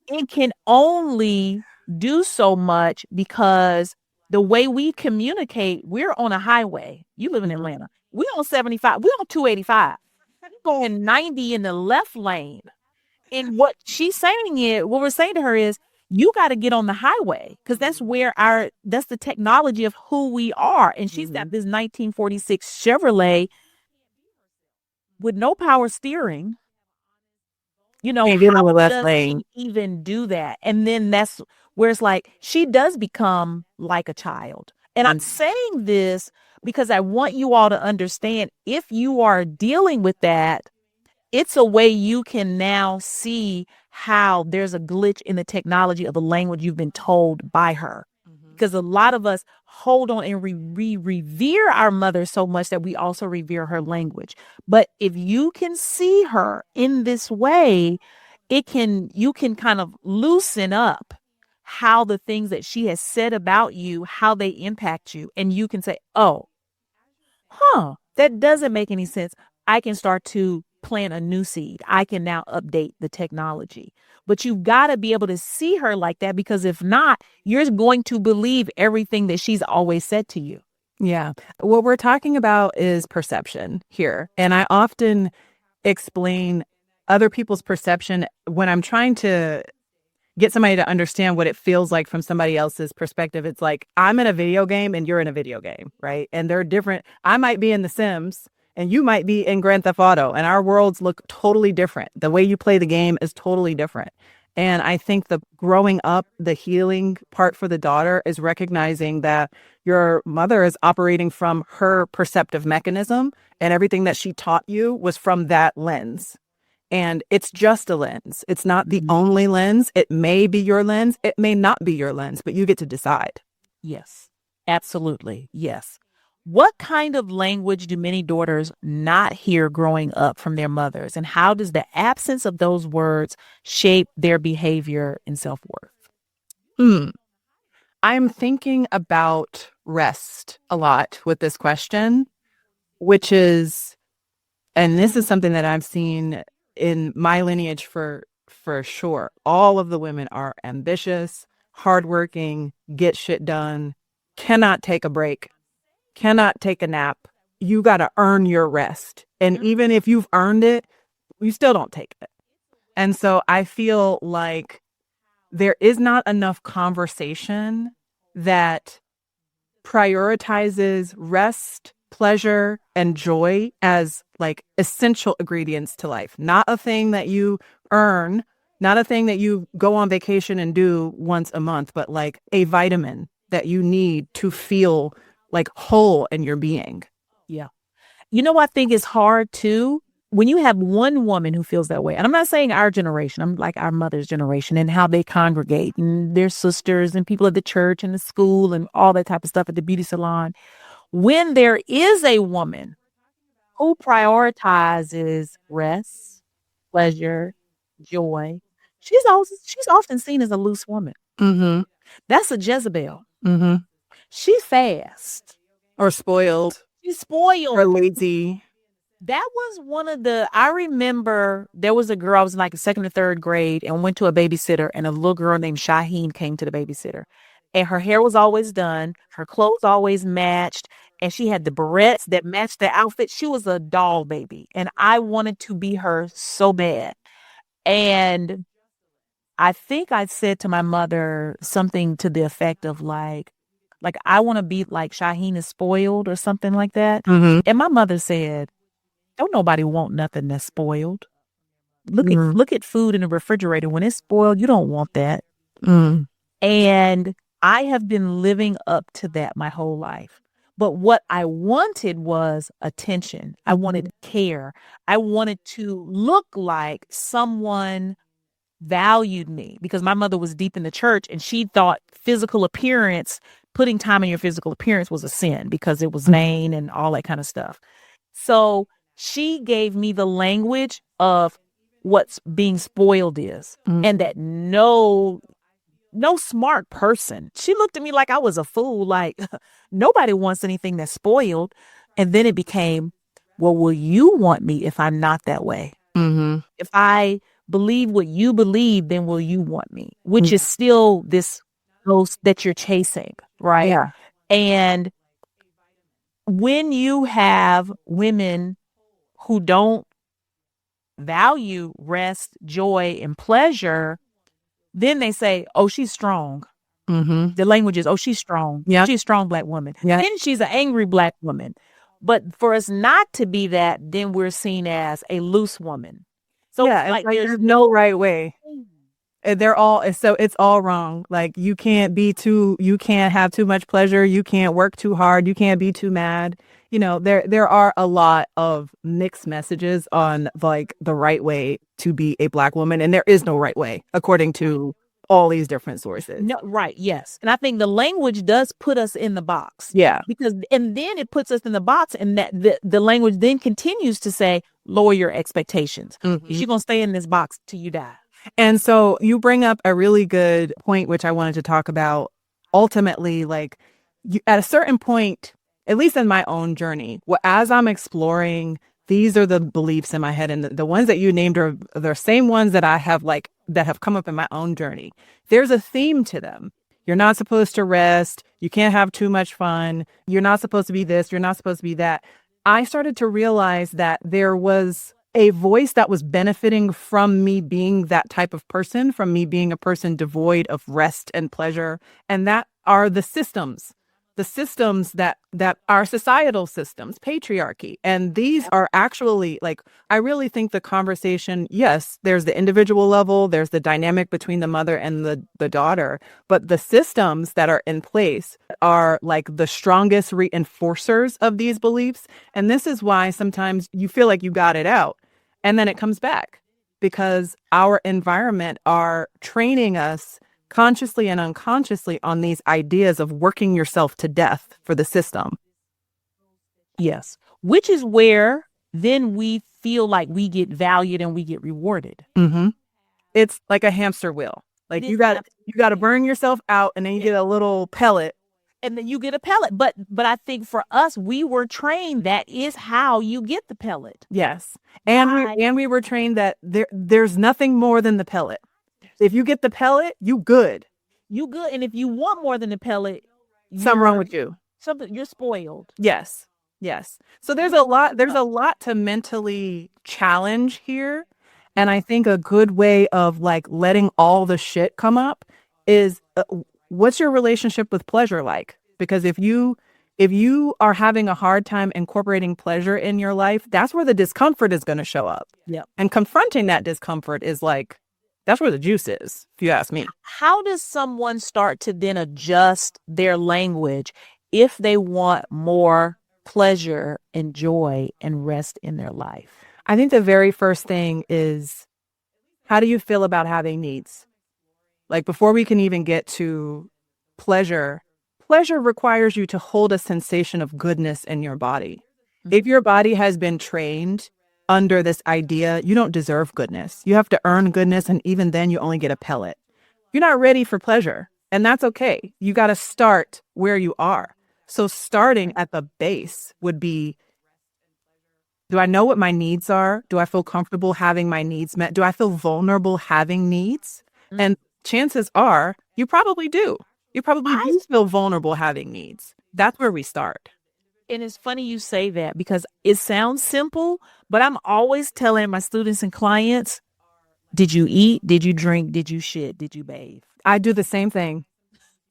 it can only do so much because the way we communicate, we're on a highway. You live in Atlanta. We're on 75. We're on 285. We're going 90 in the left lane. And what we're saying to her is, you got to get on the highway because that's where that's the technology of who we are. And she's got this 1946 Chevrolet with no power steering. How does she even do that? And then that's where it's like, she does become like a child. And I'm saying this because I want you all to understand, if you are dealing with that, it's a way you can now see how there's a glitch in the technology of the language you've been told by her. Because a lot of us hold on and we revere our mother so much that we also revere her language. But if you can see her in this way, you can kind of loosen up how the things that she has said about you, how they impact you. And you can say, that doesn't make any sense. I can start to plant a new seed. I can now update the technology. But you've got to be able to see her like that, because if not, you're going to believe everything that she's always said to you. Yeah. What we're talking about is perception here. And I often explain other people's perception when I'm trying to get somebody to understand what it feels like from somebody else's perspective. It's like, I'm in a video game and you're in a video game, right? And they're different. I might be in The Sims and you might be in Grand Theft Auto, and our worlds look totally different. The way you play the game is totally different. And I think the growing up, the healing part for the daughter is recognizing that your mother is operating from her perceptive mechanism, and everything that she taught you was from that lens. And it's just a lens. It's not the only lens. It may be your lens. It may not be your lens, but you get to decide. Yes, absolutely. Yes. What kind of language do many daughters not hear growing up from their mothers? And how does the absence of those words shape their behavior and self-worth? I'm thinking about rest a lot with this question, which is, and this is something that I've seen in my lineage for sure. All of the women are ambitious, hardworking, get shit done, cannot take a break, cannot take a nap. You got to earn your rest. And even if you've earned it, you still don't take it. And so I feel like there is not enough conversation that prioritizes rest, pleasure, and joy as like essential ingredients to life. Not a thing that you earn Not a thing that you go on vacation and do once a month, but like a vitamin that you need to feel like whole in your being. Yeah. You know, I think it's hard too when you have one woman who feels that way. And I'm not saying our generation, I'm like our mother's generation and how they congregate and their sisters and people at the church and the school and all that type of stuff at the beauty salon. When there is a woman who prioritizes rest, pleasure, joy, she's often seen as a loose woman. Mm-hmm. That's a Jezebel. Mm-hmm. She's fast. Or spoiled. She's spoiled. Or lazy. That was I remember there was a girl, I was in like second or third grade and went to a babysitter, and a little girl named Shaheen came to the babysitter. And her hair was always done. Her clothes always matched. And she had the barrettes that matched the outfit. She was a doll baby. And I wanted to be her so bad. And I think I said to my mother something to the effect of like I want to be like Shaheen is spoiled or something like that. Mm-hmm. And my mother said, don't nobody want nothing that's spoiled. Look at food in the refrigerator. When it's spoiled, you don't want that. Mm. And I have been living up to that my whole life. But what I wanted was attention. I wanted care. I wanted to look like someone valued me, because my mother was deep in the church and she thought physical appearance, putting time in your physical appearance was a sin because it was vain and all that kind of stuff. So she gave me the language of what's being spoiled is, and that no smart person. She looked at me like I was a fool, like nobody wants anything that's spoiled. And then it became, well, will you want me if I'm not that way? Mm-hmm. If I believe what you believe, then will you want me? Which is still this ghost that you're chasing, right? Yeah. And when you have women who don't value rest, joy, and pleasure, then they say, oh, she's strong. Mm-hmm. The language is, oh, she's strong. Yeah. She's a strong Black woman. Yeah. Then she's an angry Black woman. But for us not to be that, then we're seen as a loose woman. So yeah, like there's no right way. And it's all wrong. Like you can't have too much pleasure. You can't work too hard. You can't be too mad. You know, there are a lot of mixed messages on like the right way to be a Black woman. And there is no right way according to all these different sources. No, right. Yes. And I think the language does put us in the box. Yeah. And then it puts us in the box, and that the language then continues to say, lower your expectations. Mm-hmm. You're going to stay in this box till you die. And so you bring up a really good point, which I wanted to talk about. Ultimately, like at a certain point, at least in my own journey, as I'm exploring, these are the beliefs in my head. And the ones that you named are the same ones that I have that have come up in my own journey. There's a theme to them. You're not supposed to rest. You can't have too much fun. You're not supposed to be this. You're not supposed to be that. I started to realize that there was a voice that was benefiting from me being that type of person, from me being a person devoid of rest and pleasure. And that are the systems that are societal systems, patriarchy. And these are actually I really think the conversation, yes, there's the individual level, there's the dynamic between the mother and the daughter, but the systems that are in place are like the strongest reinforcers of these beliefs. And this is why sometimes you feel like you got it out and then it comes back, because our environment are training us consciously and unconsciously on these ideas of working yourself to death for the system. Yes. Which is where then we feel like we get valued and we get rewarded. Mm-hmm. It's like a hamster wheel. Like you got to burn yourself out, and then you get a little pellet. And then you get a pellet. But I think for us, we were trained that is how you get the pellet. Yes. And we were trained that there's nothing more than the pellet. If you get the pellet, you good. You good. And if you want more than the pellet, something wrong with you. You're spoiled. Yes. Yes. So there's a lot to mentally challenge here. And I think a good way of letting all the shit come up is what's your relationship with pleasure like? Because if you are having a hard time incorporating pleasure in your life, that's where the discomfort is going to show up. Yeah. And confronting that discomfort is That's where the juice is, if you ask me. How does someone start to then adjust their language if they want more pleasure and joy and rest in their life? I think the very first thing is, how do you feel about having needs? Like, before we can even get to pleasure requires you to hold a sensation of goodness in your body. If your body has been trained under this idea, you don't deserve goodness. You have to earn goodness, and even then you only get a pellet. You're not ready for pleasure, and that's okay. You got to start where you are. So starting at the base would be, do I know what my needs are? Do I feel comfortable having my needs met? Do I feel vulnerable having needs? And chances are you probably do. You probably do feel vulnerable having needs. That's where we start. And it's funny you say that because it sounds simple, but I'm always telling my students and clients, did you eat? Did you drink? Did you shit? Did you bathe? I do the same thing.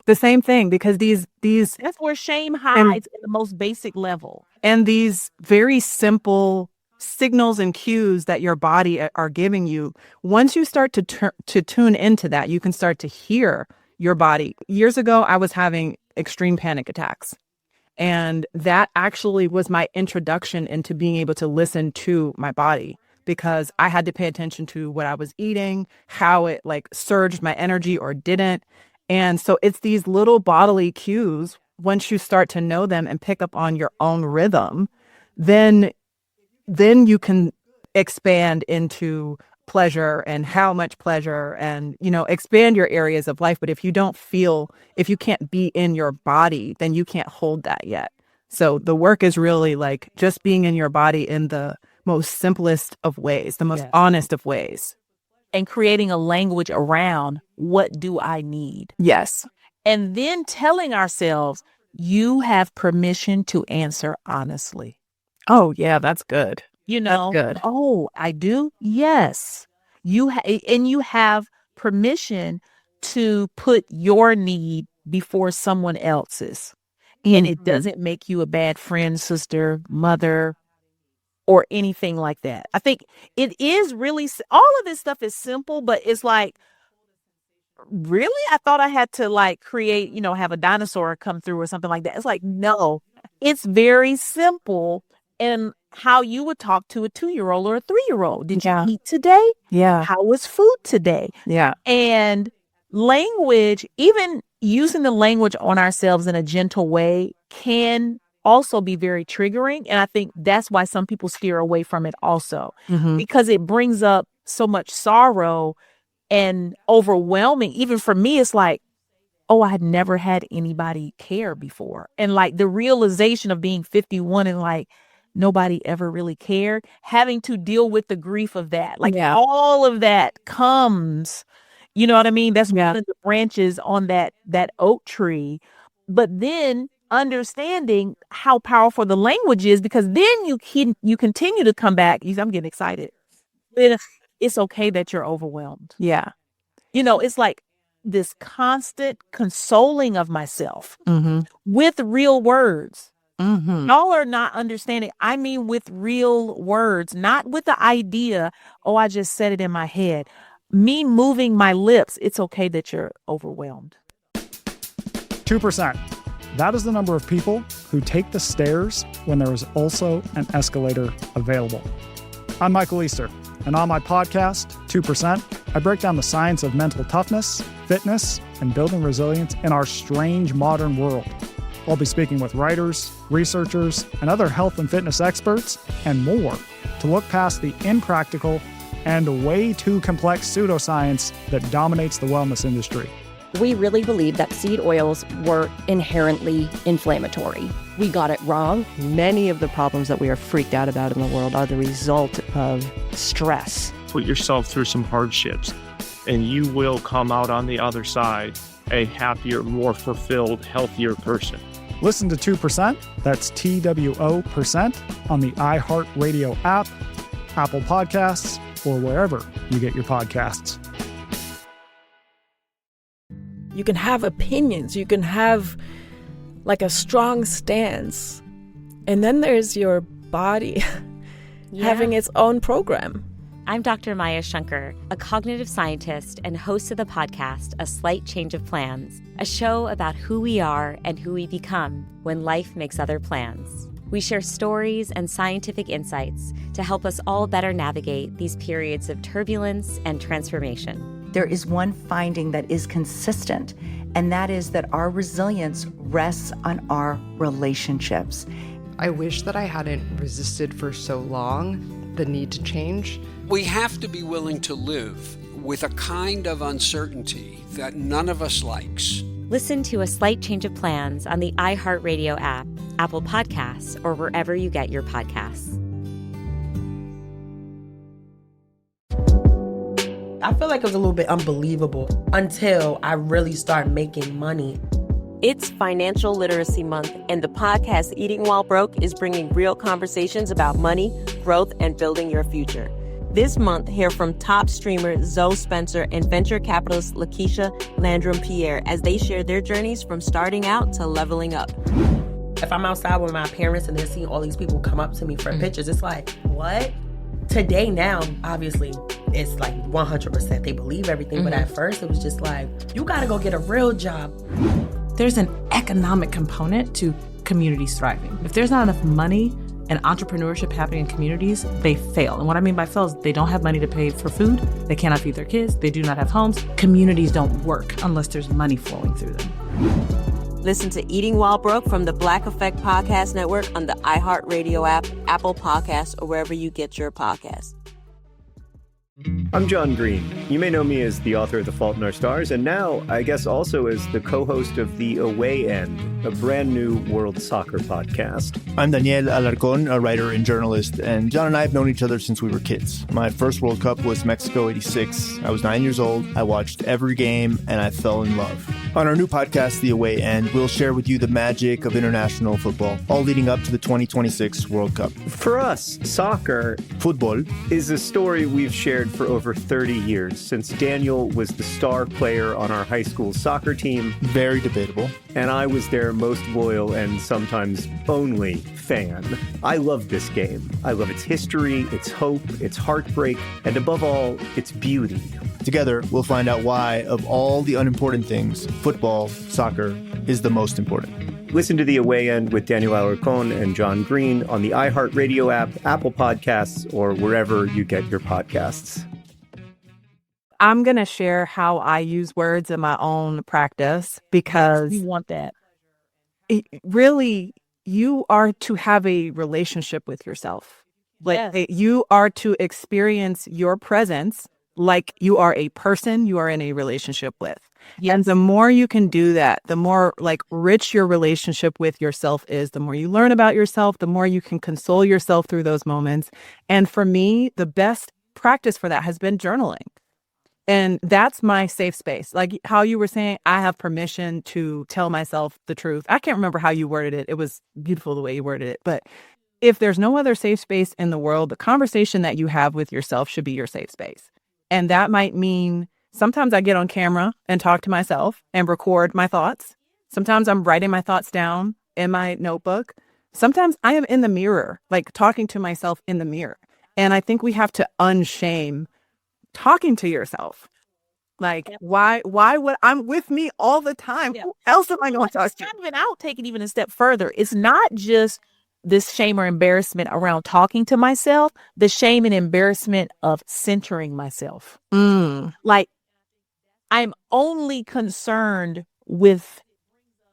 The same thing, because these that's where shame hides at the most basic level. And these very simple signals and cues that your body are giving you, once you start to tune into that, you can start to hear your body. Years ago, I was having extreme panic attacks. And that actually was my introduction into being able to listen to my body, because I had to pay attention to what I was eating, how it like surged my energy or didn't. And so it's these little bodily cues. Once you start to know them and pick up on your own rhythm, then you can expand into pleasure and how much pleasure, and, you know, expand your areas of life. But if you can't be in your body, then you can't hold that yet. So the work is really like just being in your body in the most simplest of ways, the most honest of ways. And creating a language around, what do I need? Yes. And then telling ourselves, you have permission to answer honestly. Oh, yeah, that's good. You know, that's good. Oh, I do? Yes. You have permission to put your need before someone else's. And it doesn't make you a bad friend, sister, mother, or anything like that. I think it is really, all of this stuff is simple, but it's like, really? I thought I had to like create, you know, have a dinosaur come through or something like that. It's like, no, it's very simple. And how you would talk to a 2-year-old or a 3-year-old. Did you eat today? Yeah. How was food today? Yeah. And language, even using the language on ourselves in a gentle way, can also be very triggering. And I think that's why some people steer away from it also, because it brings up so much sorrow and overwhelming. Even for me, it's like, oh, I had never had anybody care before. And like the realization of being 51 and like, nobody ever really cared, having to deal with the grief of that. Like all of that comes, you know what I mean? That's one of the branches on that oak tree. But then understanding how powerful the language is, because then you continue to come back. I'm getting excited. It's okay that you're overwhelmed. Yeah. You know, it's like this constant consoling of myself with real words. Y'all are not understanding. I mean, with real words, not with the idea, oh, I just said it in my head. Me moving my lips. It's okay that you're overwhelmed. 2%. That is the number of people who take the stairs when there is also an escalator available. I'm Michael Easter, and on my podcast, 2%, I break down the science of mental toughness, fitness, and building resilience in our strange modern world. I'll be speaking with writers, researchers, and other health and fitness experts, and more, to look past the impractical and way too complex pseudoscience that dominates the wellness industry. We really believe that seed oils were inherently inflammatory. We got it wrong. Many of the problems that we are freaked out about in the world are the result of stress. Put yourself through some hardships, and you will come out on the other side a happier, more fulfilled, healthier person. Listen to 2%, that's TWO%, on the iHeartRadio app, Apple Podcasts, or wherever you get your podcasts. You can have opinions, you can have like a strong stance, and then there's your body having its own program. I'm Dr. Maya Shankar, a cognitive scientist and host of the podcast, A Slight Change of Plans, a show about who we are and who we become when life makes other plans. We share stories and scientific insights to help us all better navigate these periods of turbulence and transformation. There is one finding that is consistent, and that is that our resilience rests on our relationships. I wish that I hadn't resisted for so long the need to change. We have to be willing to live with a kind of uncertainty that none of us likes. Listen to A Slight Change of Plans on the iHeartRadio app, Apple Podcasts, or wherever you get your podcasts. I feel like it was a little bit unbelievable until I really started making money. It's Financial Literacy Month, and the podcast Eating While Broke is bringing real conversations about money, growth, and building your future. This month, hear from top streamer Zoe Spencer and venture capitalist Lakeisha Landrum-Pierre as they share their journeys from starting out to leveling up. If I'm outside with my parents and they're seeing all these people come up to me for pictures, it's like, what? Today now, obviously, it's like 100%. They believe everything, but at first it was just like, you gotta go get a real job. There's an economic component to communities thriving. If there's not enough money and entrepreneurship happening in communities, they fail. And what I mean by fail is they don't have money to pay for food, they cannot feed their kids, they do not have homes. Communities don't work unless there's money flowing through them. Listen to Eating While Broke from the Black Effect Podcast Network on the iHeartRadio app, Apple Podcasts, or wherever you get your podcasts. I'm John Green. You may know me as the author of The Fault in Our Stars, and now, I guess, also as the co-host of The Away End, a brand new world soccer podcast. I'm Daniel Alarcón, a writer and journalist, and John and I have known each other since we were kids. My first World Cup was Mexico '86. I was 9 years old. I watched every game, and I fell in love. On our new podcast, The Away End, we'll share with you the magic of international football, all leading up to the 2026 World Cup. For us, soccer, football, is a story we've shared for over 30 years, since Daniel was the star player on our high school soccer team. Very debatable. And I was their most loyal and sometimes only fan. I love this game. I love its history, its hope, its heartbreak, and above all, its beauty. Together, we'll find out why, of all the unimportant things, football, soccer, is the most important. Listen to The Away End with Daniel Alarcón and John Green on the iHeartRadio app, Apple Podcasts, or wherever you get your podcasts. I'm going to share how I use words in my own practice because You want that. Really, you are to have a relationship with yourself. Like you are to experience your presence like you are a person you are in a relationship with. Yes. And the more you can do that, the more like rich your relationship with yourself is, the more you learn about yourself, the more you can console yourself through those moments. And for me, the best practice for that has been journaling. And that's my safe space. Like how you were saying, I have permission to tell myself the truth. I can't remember how you worded it. It was beautiful the way you worded it. But if there's no other safe space in the world, the conversation that you have with yourself should be your safe space. And that might mean sometimes I get on camera and talk to myself and record my thoughts. Sometimes I'm writing my thoughts down in my notebook. Sometimes I am in the mirror, like talking to myself in the mirror. And I think we have to unshame talking to yourself. Like, why would I'm with me all the time? Who else am I going to talk to? And I'll take it even a step further. It's not just this shame or embarrassment around talking to myself, the shame and embarrassment of centering myself. Like, I'm only concerned with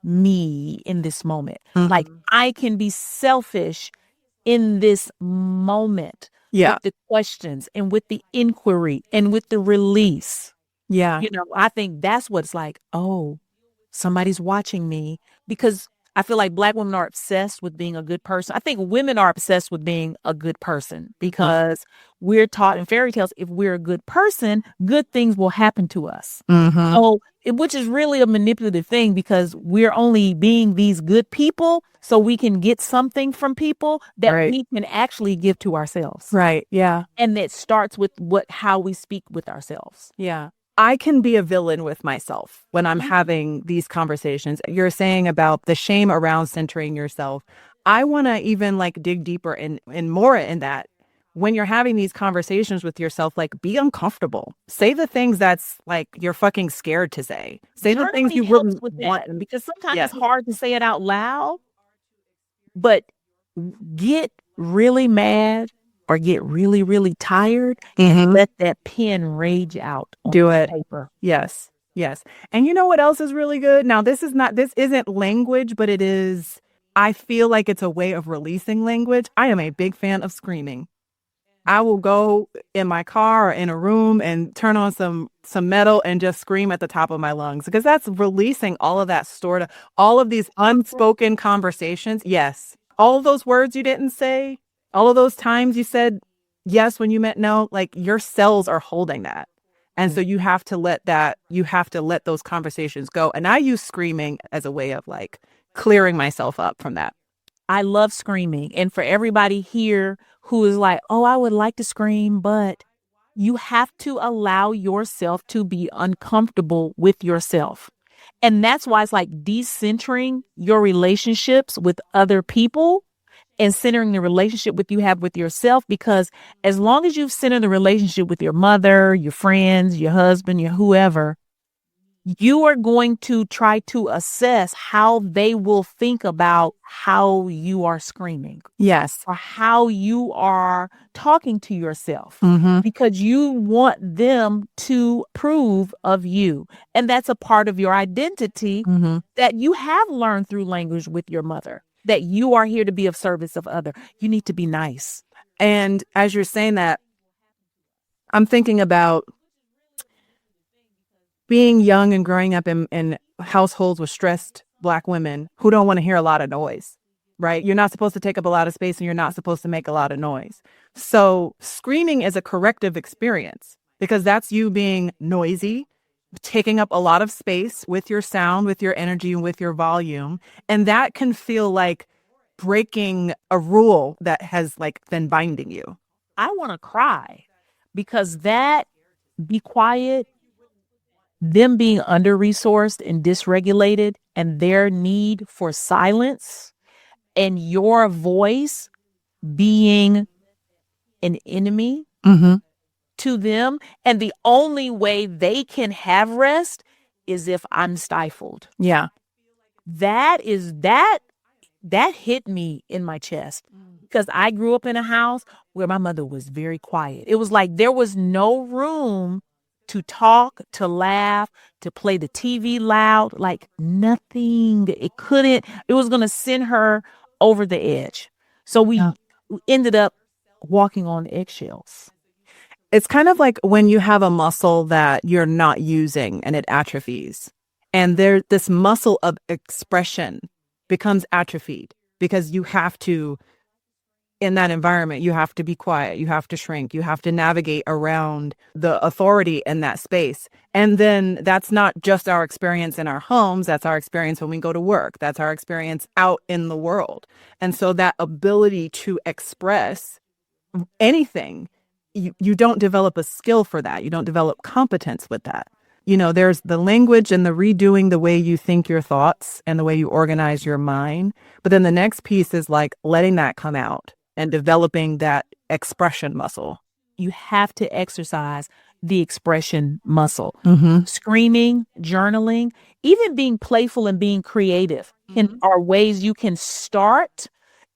me in this moment. Like, I can be selfish in this moment. With the questions and with the inquiry and with the release. Yeah. You know, I think that's what's like, oh, somebody's watching me, because I feel like Black women are obsessed with being a good person. I think women are obsessed with being a good person because we're taught in fairy tales, if we're a good person, good things will happen to us. So, which is really a manipulative thing because we're only being these good people so we can get something from people that we can actually give to ourselves. Right. Yeah. And that starts with how we speak with ourselves. Yeah. I can be a villain with myself when I'm having these conversations. You're saying about the shame around centering yourself. I want to even like dig deeper and more in that. when you're having these conversations with yourself, like, be uncomfortable. Say the things that's like you're fucking scared to say. Say the things you really want. Because sometimes it's hard to say it out loud, but get really mad or get really, really tired and let that pen rage out on Do it. paper. Yes. Yes. And you know what else is really good? Now, this isn't language, but it is, I feel like it's a way of releasing language. I am a big fan of screaming. I will go in my car or in a room and turn on some metal and just scream at the top of my lungs, because that's releasing all of that stored, all of these unspoken conversations. Yes. All of those words you didn't say, all of those times you said yes when you meant no, like your cells are holding that. And so you have to let those conversations go. And I use screaming as a way of like clearing myself up from that. I love screaming. And for everybody here who is like, oh, I would like to scream, but you have to allow yourself to be uncomfortable with yourself. And that's why it's like decentering your relationships with other people and centering the relationship you have with yourself, because as long as you've centered the relationship with your mother, your friends, your husband, your whoever, you are going to try to assess how they will think about how you are screaming. Yes. Or how you are talking to yourself, because you want them to approve of you. And that's a part of your identity that you have learned through language with your mother, that you are here to be of service of other. You need to be nice. And as you're saying that, I'm thinking about being young and growing up in households with stressed Black women who don't want to hear a lot of noise, right? You're not supposed to take up a lot of space and you're not supposed to make a lot of noise. So screaming is a corrective experience, because that's you being noisy, taking up a lot of space with your sound, with your energy, and with your volume. And that can feel like breaking a rule that has like been binding you. I want to cry, because that be quiet, them being under-resourced and dysregulated, and their need for silence, and your voice being an enemy to them. And the only way they can have rest is if I'm stifled. Yeah. That hit me in my chest, because I grew up in a house where my mother was very quiet. It was like there was no room to talk, to laugh, to play the TV loud, like nothing. It was going to send her over the edge. So we ended up walking on eggshells. It's kind of like when you have a muscle that you're not using and it atrophies. And this muscle of expression becomes atrophied, because you have to, in that environment, you have to be quiet, you have to shrink, you have to navigate around the authority in that space. And then that's not just our experience in our homes, that's our experience when we go to work, that's our experience out in the world. And so that ability to express anything, you don't develop a skill for that, you don't develop competence with that. You know, there's the language and the redoing the way you think your thoughts and the way you organize your mind. But then the next piece is like letting that come out and developing that expression muscle. You have to exercise the expression muscle. Screaming, journaling, even being playful and being creative are ways you can start.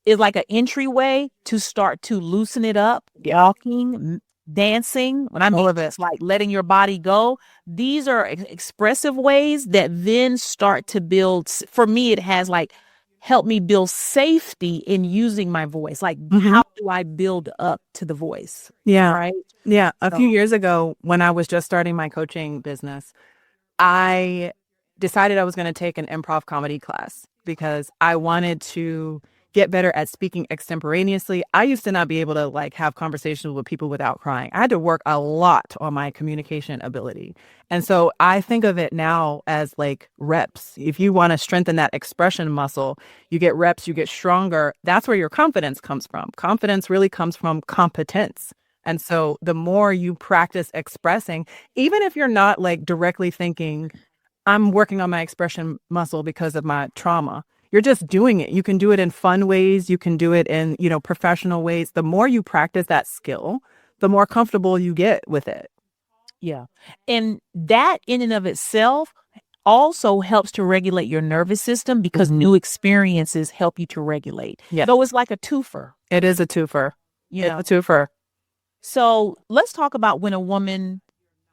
Is like an entryway to start to loosen it up. Walking, dancing, when I mean it's like letting your body go. These are expressive ways that then start to build. For me, it has like helped me build safety in using my voice. Like, how do I build up to the voice? Yeah. Right. Yeah. A few years ago, when I was just starting my coaching business, I decided I was going to take an improv comedy class because I wanted to get better at speaking extemporaneously. I used to not be able to like have conversations with people without crying. I had to work a lot on my communication ability. And so I think of it now as like reps. If you want to strengthen that expression muscle, you get reps, you get stronger. That's where your confidence comes from. Confidence really comes from competence. And so the more you practice expressing, even if you're not like directly thinking, I'm working on my expression muscle because of my trauma, you're just doing it. You can do it in fun ways. You can do it in, professional ways. The more you practice that skill, the more comfortable you get with it. Yeah. And that in and of itself also helps to regulate your nervous system because new experiences help you to regulate. Yeah. Though it's like a twofer. It is a twofer. It's a twofer. So let's talk about when a woman,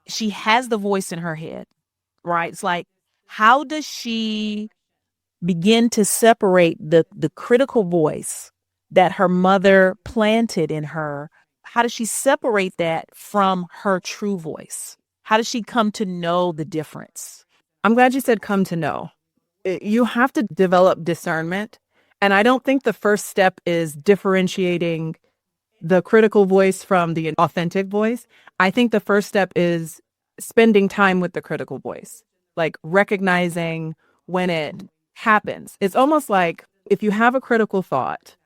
she has the voice in her head, right? It's like, how does she begin to separate the critical voice that her mother planted in her? How does she separate that from her true voice? How does she come to know the difference? I'm glad you said come to know. You have to develop discernment. And I don't think the first step is differentiating the critical voice from the authentic voice. I think the first step is spending time with the critical voice, like recognizing when it happens. It's almost like if you have a critical thought,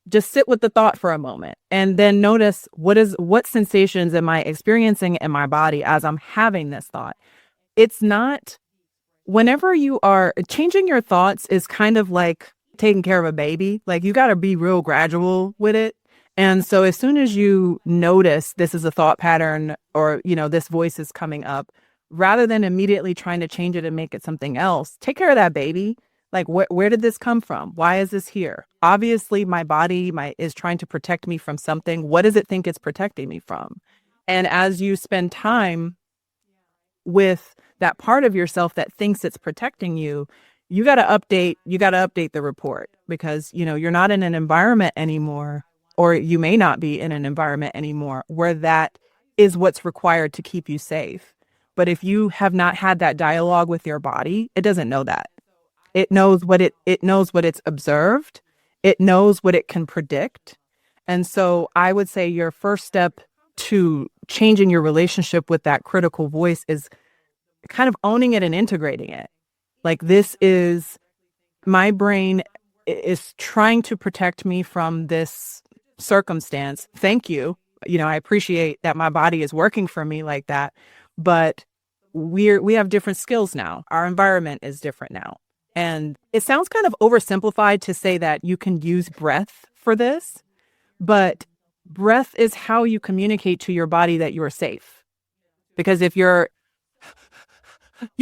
just sit with the thought for a moment and then notice what sensations am I experiencing in my body as I'm having this thought. It's not, whenever you are changing your thoughts is kind of like taking care of a baby. Like you got to be real gradual with it. And so as soon as you notice this is a thought pattern or, this voice is coming up, rather than immediately trying to change it and make it something else, take care of that baby. Like, where did this come from? Why is this here? Obviously, my body is trying to protect me from something. What does it think it's protecting me from? And as you spend time with that part of yourself that thinks it's protecting you, you got to update the report because, you're not in an environment anymore, or you may not be in an environment anymore where that is what's required to keep you safe. But if you have not had that dialogue with your body, it doesn't know that. It knows what it's observed. It knows what it can predict. And so I would say your first step to changing your relationship with that critical voice is kind of owning it and integrating it. Like, this is my brain is trying to protect me from this circumstance. Thank you. I appreciate that my body is working for me like that. But we have different skills now. Our environment is different now. And it sounds kind of oversimplified to say that you can use breath for this, but breath is how you communicate to your body that you're safe. Because if you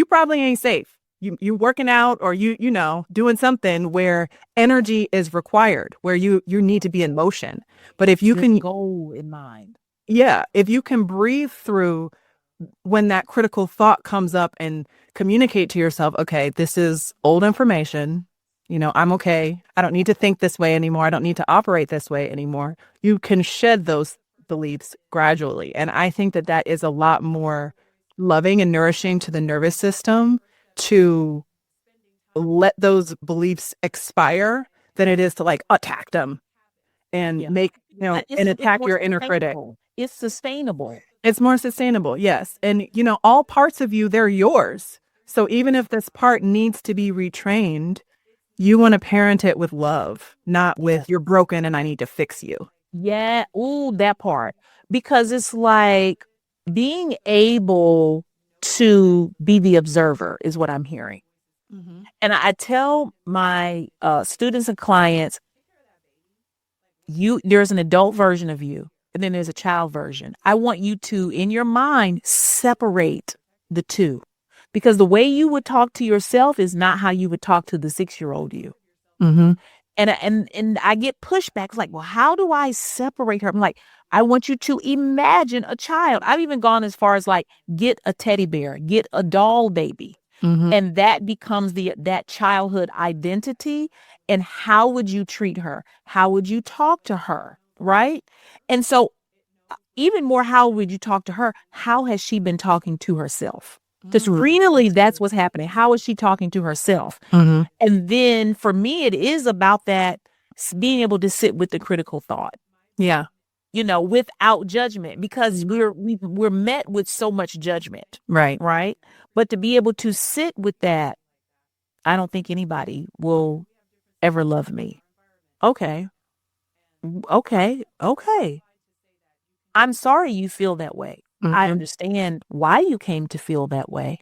probably ain't safe. You working out or you doing something where energy is required, where you need to be in motion. But if you can goal in mind. Yeah, if you can breathe through when that critical thought comes up and communicate to yourself, okay, this is old information. I'm okay. I don't need to think this way anymore. I don't need to operate this way anymore. You can shed those beliefs gradually. And I think that is a lot more loving and nourishing to the nervous system to let those beliefs expire than it is to like attack them and make, and attack your inner critic. It's sustainable. It's more sustainable. Yes. And, all parts of you, they're yours. So even if this part needs to be retrained, you want to parent it with love, not with you're broken and I need to fix you. Yeah. Ooh, that part. Because it's like being able to be the observer is what I'm hearing. Mm-hmm. And I tell my students and clients, there's an adult version of you. And then there's a child version. I want you to, in your mind, separate the two. Because the way you would talk to yourself is not how you would talk to the 6-year-old you. Mm-hmm. And I get pushback. It's like, well, how do I separate her? I'm like, I want you to imagine a child. I've even gone as far as like, get a teddy bear, get a doll baby. Mm-hmm. And that becomes that childhood identity. And how would you treat her? How would you talk to her? Right? And so even more, how would you talk to her? How has she been talking to herself? Because really, that's what's happening. How is she talking to herself? Mm-hmm. And then for me, it is about that being able to sit with the critical thought. Yeah. Without judgment, because we're met with so much judgment. Right. Right. But to be able to sit with that, I don't think anybody will ever love me. Okay. I'm sorry you feel that way. Mm-hmm. I understand why you came to feel that way.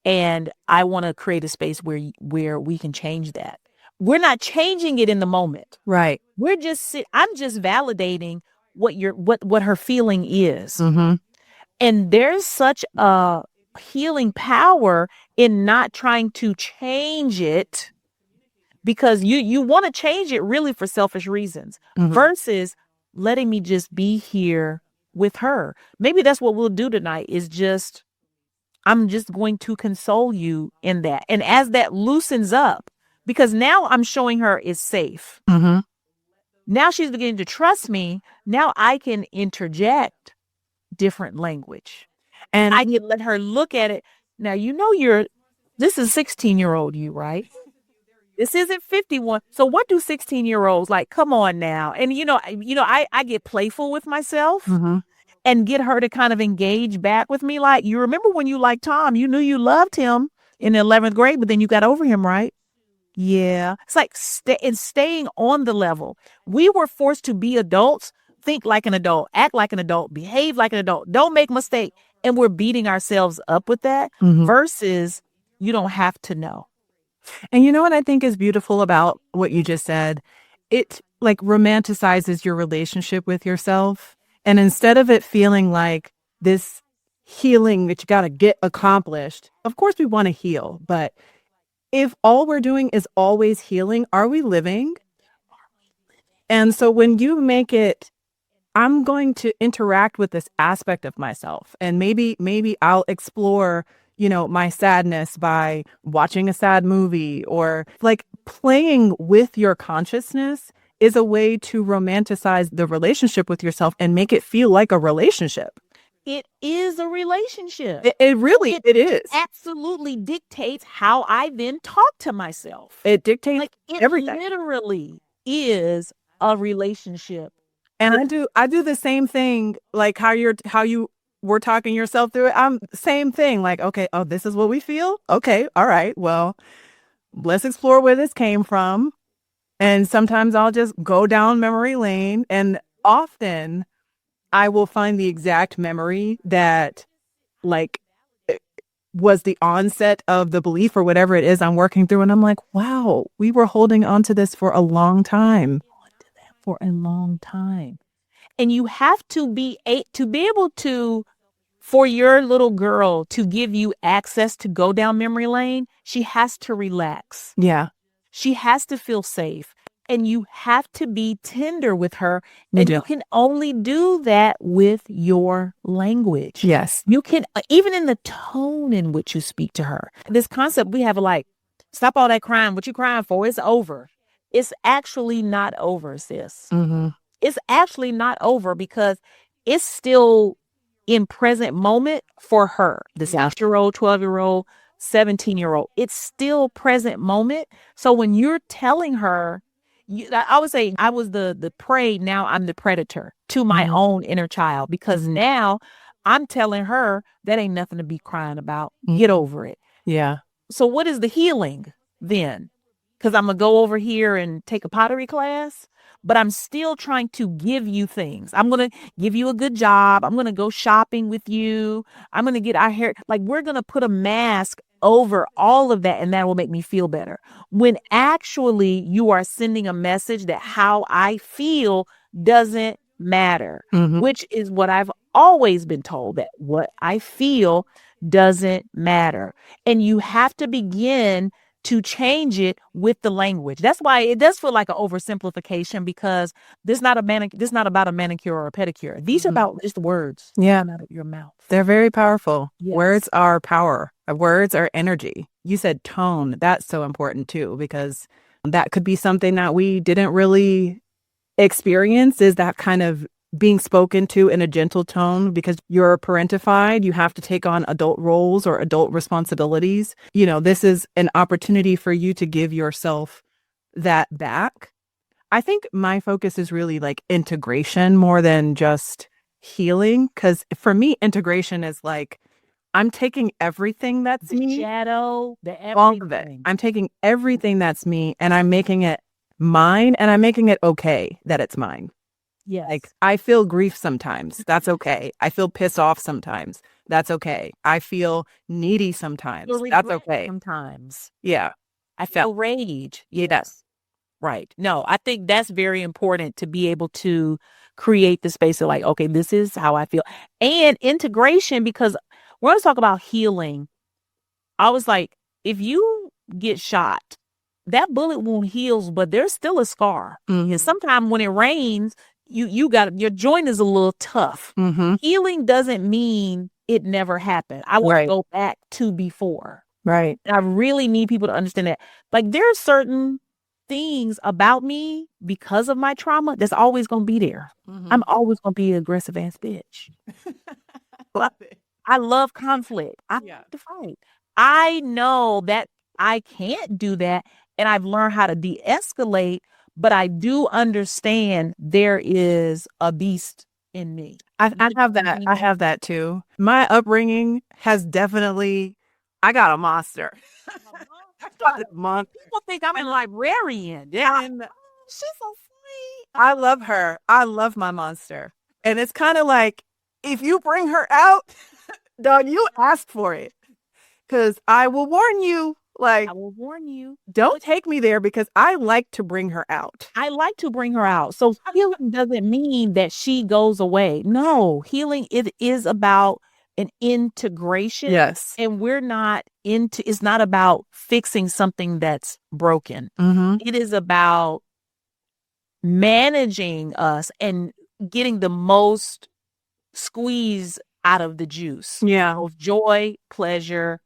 And I want to create a space where we can change that. We're not changing it in the moment. Right. We're just I'm just validating what her feeling is. Mm-hmm. And there's such a healing power in not trying to change it, because you want to change it really for selfish reasons, versus letting me just be here with her. Maybe that's what we'll do tonight, is just, I'm just going to console you in that. And as that loosens up, because now I'm showing her it's safe. Mm-hmm. Now she's beginning to trust me. Now I can interject different language. And I can let her look at it. Now, this is 16-year-old you, right? This isn't 51. So what do 16-year-olds like? Come on now. And, I get playful with myself and get her to kind of engage back with me. Like, you remember when you liked Tom, you knew you loved him in the 11th grade, but then you got over him, right? Yeah. It's like staying on the level. We were forced to be adults, think like an adult, act like an adult, behave like an adult, don't make mistakes. And we're beating ourselves up with that versus you don't have to know. And you know what I think is beautiful about what you just said? It like romanticizes your relationship with yourself. And instead of it feeling like this healing that you got to get accomplished, of course we want to heal. But if all we're doing is always healing, are we living? And so when you make it, I'm going to interact with this aspect of myself, and maybe I'll explore my sadness by watching a sad movie, or like playing with your consciousness is a way to romanticize the relationship with yourself and make it feel like a relationship. It is a relationship. It is. Absolutely dictates how I then talk to myself. It dictates everything. It literally is a relationship. And I do the same thing, like how you were talking yourself through it. I'm same thing. Like, okay, oh, this is what we feel. Okay. All right. Well, let's explore where this came from. And sometimes I'll just go down memory lane, and often I will find the exact memory that like was the onset of the belief or whatever it is I'm working through. And I'm like, wow, we were holding on to this for a long time. And you have to be able to, for your little girl to give you access to go down memory lane, she has to relax. Yeah. She has to feel safe. And you have to be tender with her. And you can only do that with your language. Yes. You can, even in the tone in which you speak to her. This concept we have, like, stop all that crying. What you crying for? It's over. It's actually not over, sis. It's actually not over, because it's still in present moment for her. This 6-year-old, 12-year-old, 17-year-old. It's still present moment. So when you're telling her, I would say I was the prey. Now I'm the predator to my own inner child, because now I'm telling her that ain't nothing to be crying about. Get over it. Yeah. So what is the healing then? Because I'm going to go over here and take a pottery class, but I'm still trying to give you things. I'm going to give you a good job. I'm going to go shopping with you. I'm going to get our hair. Like, we're going to put a mask over all of that, and that will make me feel better. When actually you are sending a message that how I feel doesn't matter, which is what I've always been told, that what I feel doesn't matter. And you have to begin to change it with the language. That's why it does feel like an oversimplification, because this is not about a manicure or a pedicure. These are about just words. Yeah. Out of your mouth. They're very powerful. Yes. Words are power. Words are energy. You said tone. That's so important too, because that could be something that we didn't really experience, is that kind of being spoken to in a gentle tone. Because you're parentified, you have to take on adult roles or adult responsibilities. This is an opportunity for you to give yourself that back. I think my focus is really like integration more than just healing. Because for me, integration is like, I'm taking everything that's me, shadow, all of it. I'm taking everything that's me, and I'm making it mine, and I'm making it okay that it's mine. Yes. Like, I feel grief sometimes. That's okay. I feel pissed off sometimes. That's okay. I feel needy sometimes. Feel That's regret okay. sometimes. Yeah. I feel rage. Yes. Right. No, I think that's very important to be able to create the space of like, okay, this is how I feel. And integration, because we're going to talk about healing. I was like, if you get shot, that bullet wound heals, but there's still a scar. And sometimes when it rains, you got your joint is a little tough. Healing doesn't mean it never happened. I want to go back to before. Right. And I really need people to understand that. Like, there are certain things about me because of my trauma that's always going to be there. I'm always going to be an aggressive ass bitch. Love it. I love conflict. I like to fight. I know that I can't do that, and I've learned how to de-escalate, but I do understand there is a beast in me. I have that. I have that too. My upbringing has definitely, I got a monster. People think I'm a librarian. And she's so sweet. I love her. I love my monster. And it's kind of like, if you bring her out, dog, you asked for it. Because I will warn you, like, I will warn you. Don't take me there, because I like to bring her out. I like to bring her out. So healing doesn't mean that she goes away. No, healing, it is about an integration. Yes. And we're not it's not about fixing something that's broken. It is about managing us and getting the most squeeze out of the juice. Yeah. Of joy, pleasure,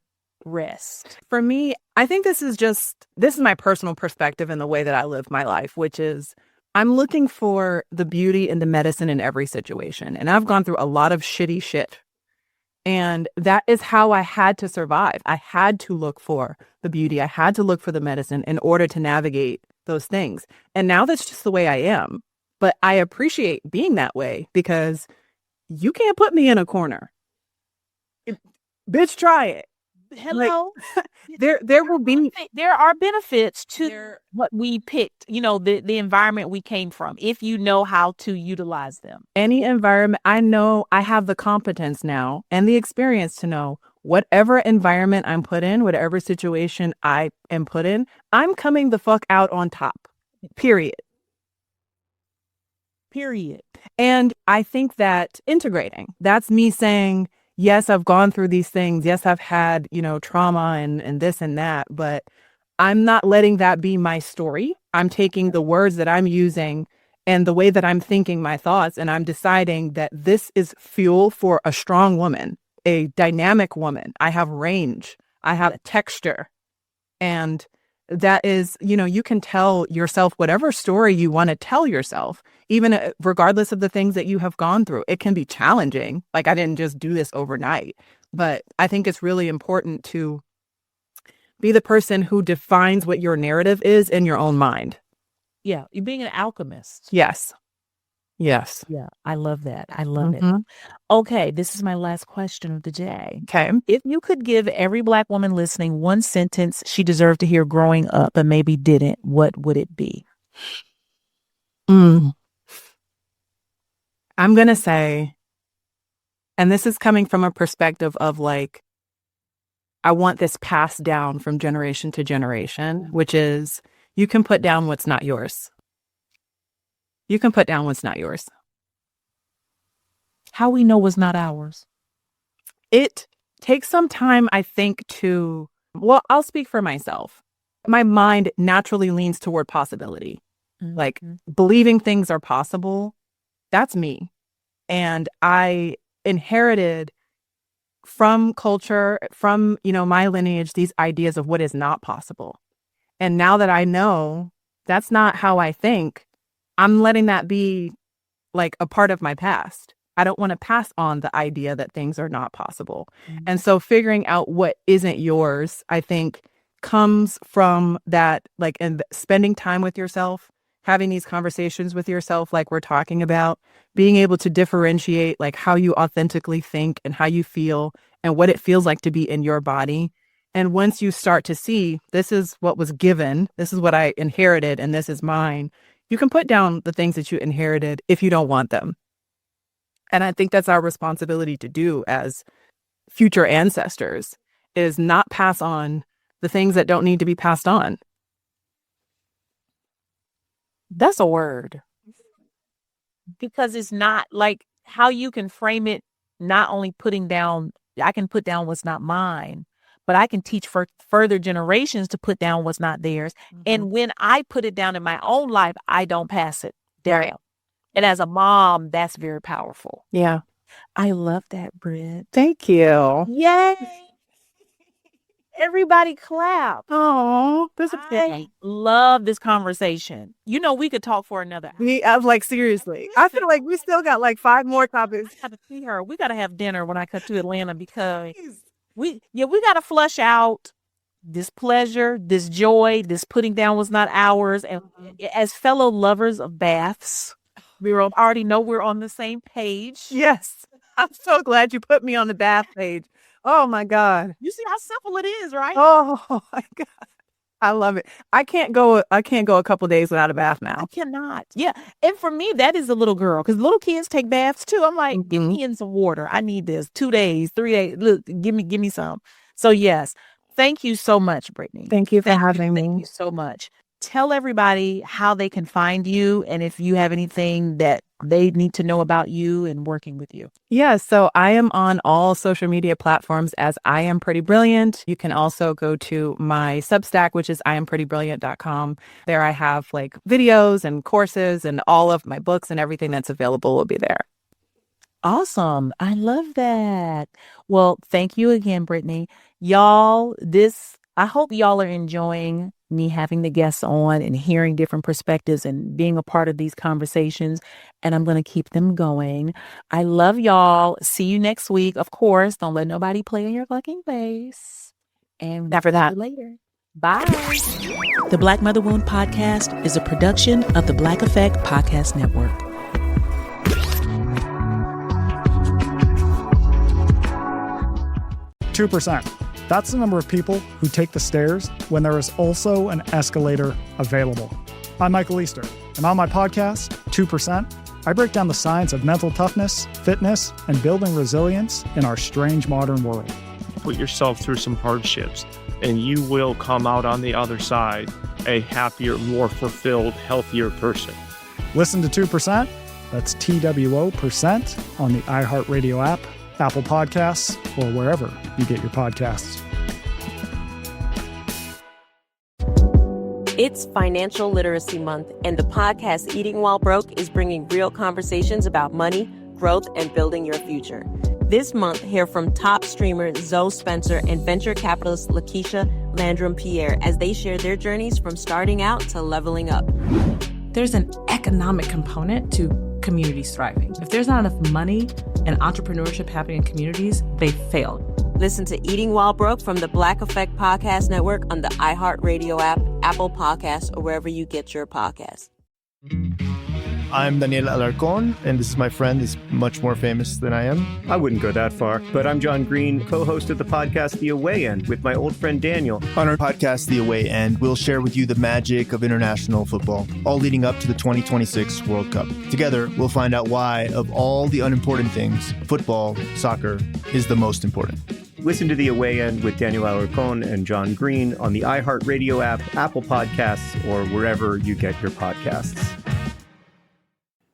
rest. For me, I think this is my personal perspective in the way that I live my life, which is I'm looking for the beauty and the medicine in every situation. And I've gone through a lot of shitty shit. And that is how I had to survive. I had to look for the beauty. I had to look for the medicine in order to navigate those things. And now that's just the way I am. But I appreciate being that way, because you can't put me in a corner. Bitch, try it. Hello. There will be. There are benefits to what we picked, the environment we came from, if you know how to utilize them. Any environment, I know I have the competence now and the experience to know whatever environment I'm put in, whatever situation I am put in, I'm coming the fuck out on top. Period. And I think that integrating, that's me saying, yes, I've gone through these things. Yes, I've had, trauma and this and that, but I'm not letting that be my story. I'm taking the words that I'm using and the way that I'm thinking my thoughts, and I'm deciding that this is fuel for a strong woman, a dynamic woman. I have range. I have texture. And that is, you can tell yourself whatever story you want to tell yourself, even regardless of the things that you have gone through. It can be challenging. Like, I didn't just do this overnight, but I think it's really important to be the person who defines what your narrative is in your own mind. Yeah. You're being an alchemist. Yes. Yes. Yeah. I love that. I love it. Okay. This is my last question of the day. Okay. If you could give every Black woman listening one sentence she deserved to hear growing up but maybe didn't, what would it be? I'm going to say, and this is coming from a perspective of like, I want this passed down from generation to generation, which is, you can put down what's not yours. You can put down what's not yours. How we know what's not ours? It takes some time, I think, I'll speak for myself. My mind naturally leans toward possibility. Like, believing things are possible, that's me. And I inherited from culture, from, my lineage, these ideas of what is not possible. And now that I know that's not how I think, I'm letting that be like a part of my past. I don't want to pass on the idea that things are not possible. And so figuring out what isn't yours, I think, comes from that, like, and spending time with yourself, having these conversations with yourself, like we're talking about, being able to differentiate like how you authentically think and how you feel and what it feels like to be in your body. And once you start to see, this is what was given, this is what I inherited, and this is mine, you can put down the things that you inherited if you don't want them. And I think that's our responsibility to do as future ancestors is not pass on the things that don't need to be passed on. That's a word. Because it's not like how you can frame it, not only putting down, I can put down what's not mine, but I can teach for further generations to put down what's not theirs. And when I put it down in my own life, I don't pass it down. And as a mom, that's very powerful. Yeah. I love that, Britt. Thank you. Yay. Everybody clap. Oh, I love this conversation. You know, we could talk for another hour. I'm like, seriously. I feel like we still got like 5 more topics. I got to see her. We got to have dinner when I come to Atlanta because we got to flush out this pleasure, this joy, this putting down what's not ours. And as fellow lovers of baths, we already know we're on the same page. Yes. I'm so glad you put me on the bath page. Oh my God. You see how simple it is, right? Oh my God. I love it. I can't go a couple days without a bath now. I cannot. Yeah. And for me, that is a little girl because little kids take baths too. I'm like, give me in some water. I need this. 2 days, 3 days. Look, give me some. So yes. Thank you so much, Britnei. Thank you for having me. Thank you so much. Tell everybody how they can find you and if you have anything that they need to know about you and working with you. Yeah, so I am on all social media platforms as I Am Pretty Brilliant. You can also go to my Substack, which is iampretty.brilliant.com. There I have like videos and courses and all of my books and everything that's available will be there. Awesome. I love that. Well, thank you again, Britnei. Y'all, I hope y'all are enjoying me having the guests on and hearing different perspectives and being a part of these conversations. And I'm going to keep them going. I love y'all. See you next week. Of course, don't let nobody play in your fucking face. And after that, later. Bye. The Black Mother Wound Podcast is a production of the Black Effect Podcast Network. %. That's the number of people who take the stairs when there is also an escalator available. I'm Michael Easter, and on my podcast, 2%, I break down the science of mental toughness, fitness, and building resilience in our strange modern world. Put yourself through some hardships, and you will come out on the other side a happier, more fulfilled, healthier person. Listen to 2%, that's TWO% on the iHeartRadio app, Apple Podcasts, or wherever you get your podcasts. It's Financial Literacy Month, and the podcast Eating While Broke is bringing real conversations about money, growth, and building your future. This month, hear from top streamer Zoe Spencer and venture capitalist Lakeisha Landrum-Pierre as they share their journeys from starting out to leveling up. There's an economic component to communities thriving. If there's not enough money and entrepreneurship happening in communities, they fail. Listen to Eating While Broke from the Black Effect Podcast Network on the iHeartRadio app, Apple Podcasts, or wherever you get your podcasts. I'm Daniel Alarcon, and this is my friend who's much more famous than I am. I wouldn't go that far, but I'm John Green, co-host of the podcast The Away End with my old friend Daniel. On our podcast, The Away End, we'll share with you the magic of international football, all leading up to the 2026 World Cup. Together, we'll find out why, of all the unimportant things, football, soccer, is the most important. Listen to The Away End with Daniel Alarcon and John Green on the iHeartRadio app, Apple Podcasts, or wherever you get your podcasts.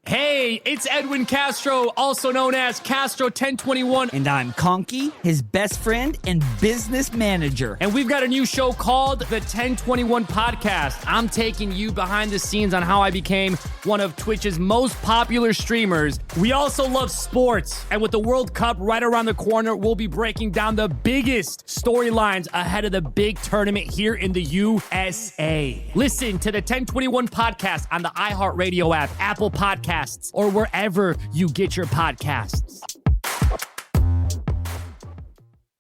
Hey, it's Edwin Castro, also known as Castro 1021. And I'm Conky, his best friend and business manager. And we've got a new show called The 1021 Podcast. I'm taking you behind the scenes on how I became one of Twitch's most popular streamers. We also love sports. And with the World Cup right around the corner, we'll be breaking down the biggest storylines ahead of the big tournament here in the USA. Listen to The 1021 Podcast on the iHeartRadio app, Apple Podcasts, or wherever you get your podcasts.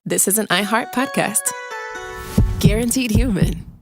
This is an iHeart podcast. Guaranteed Human.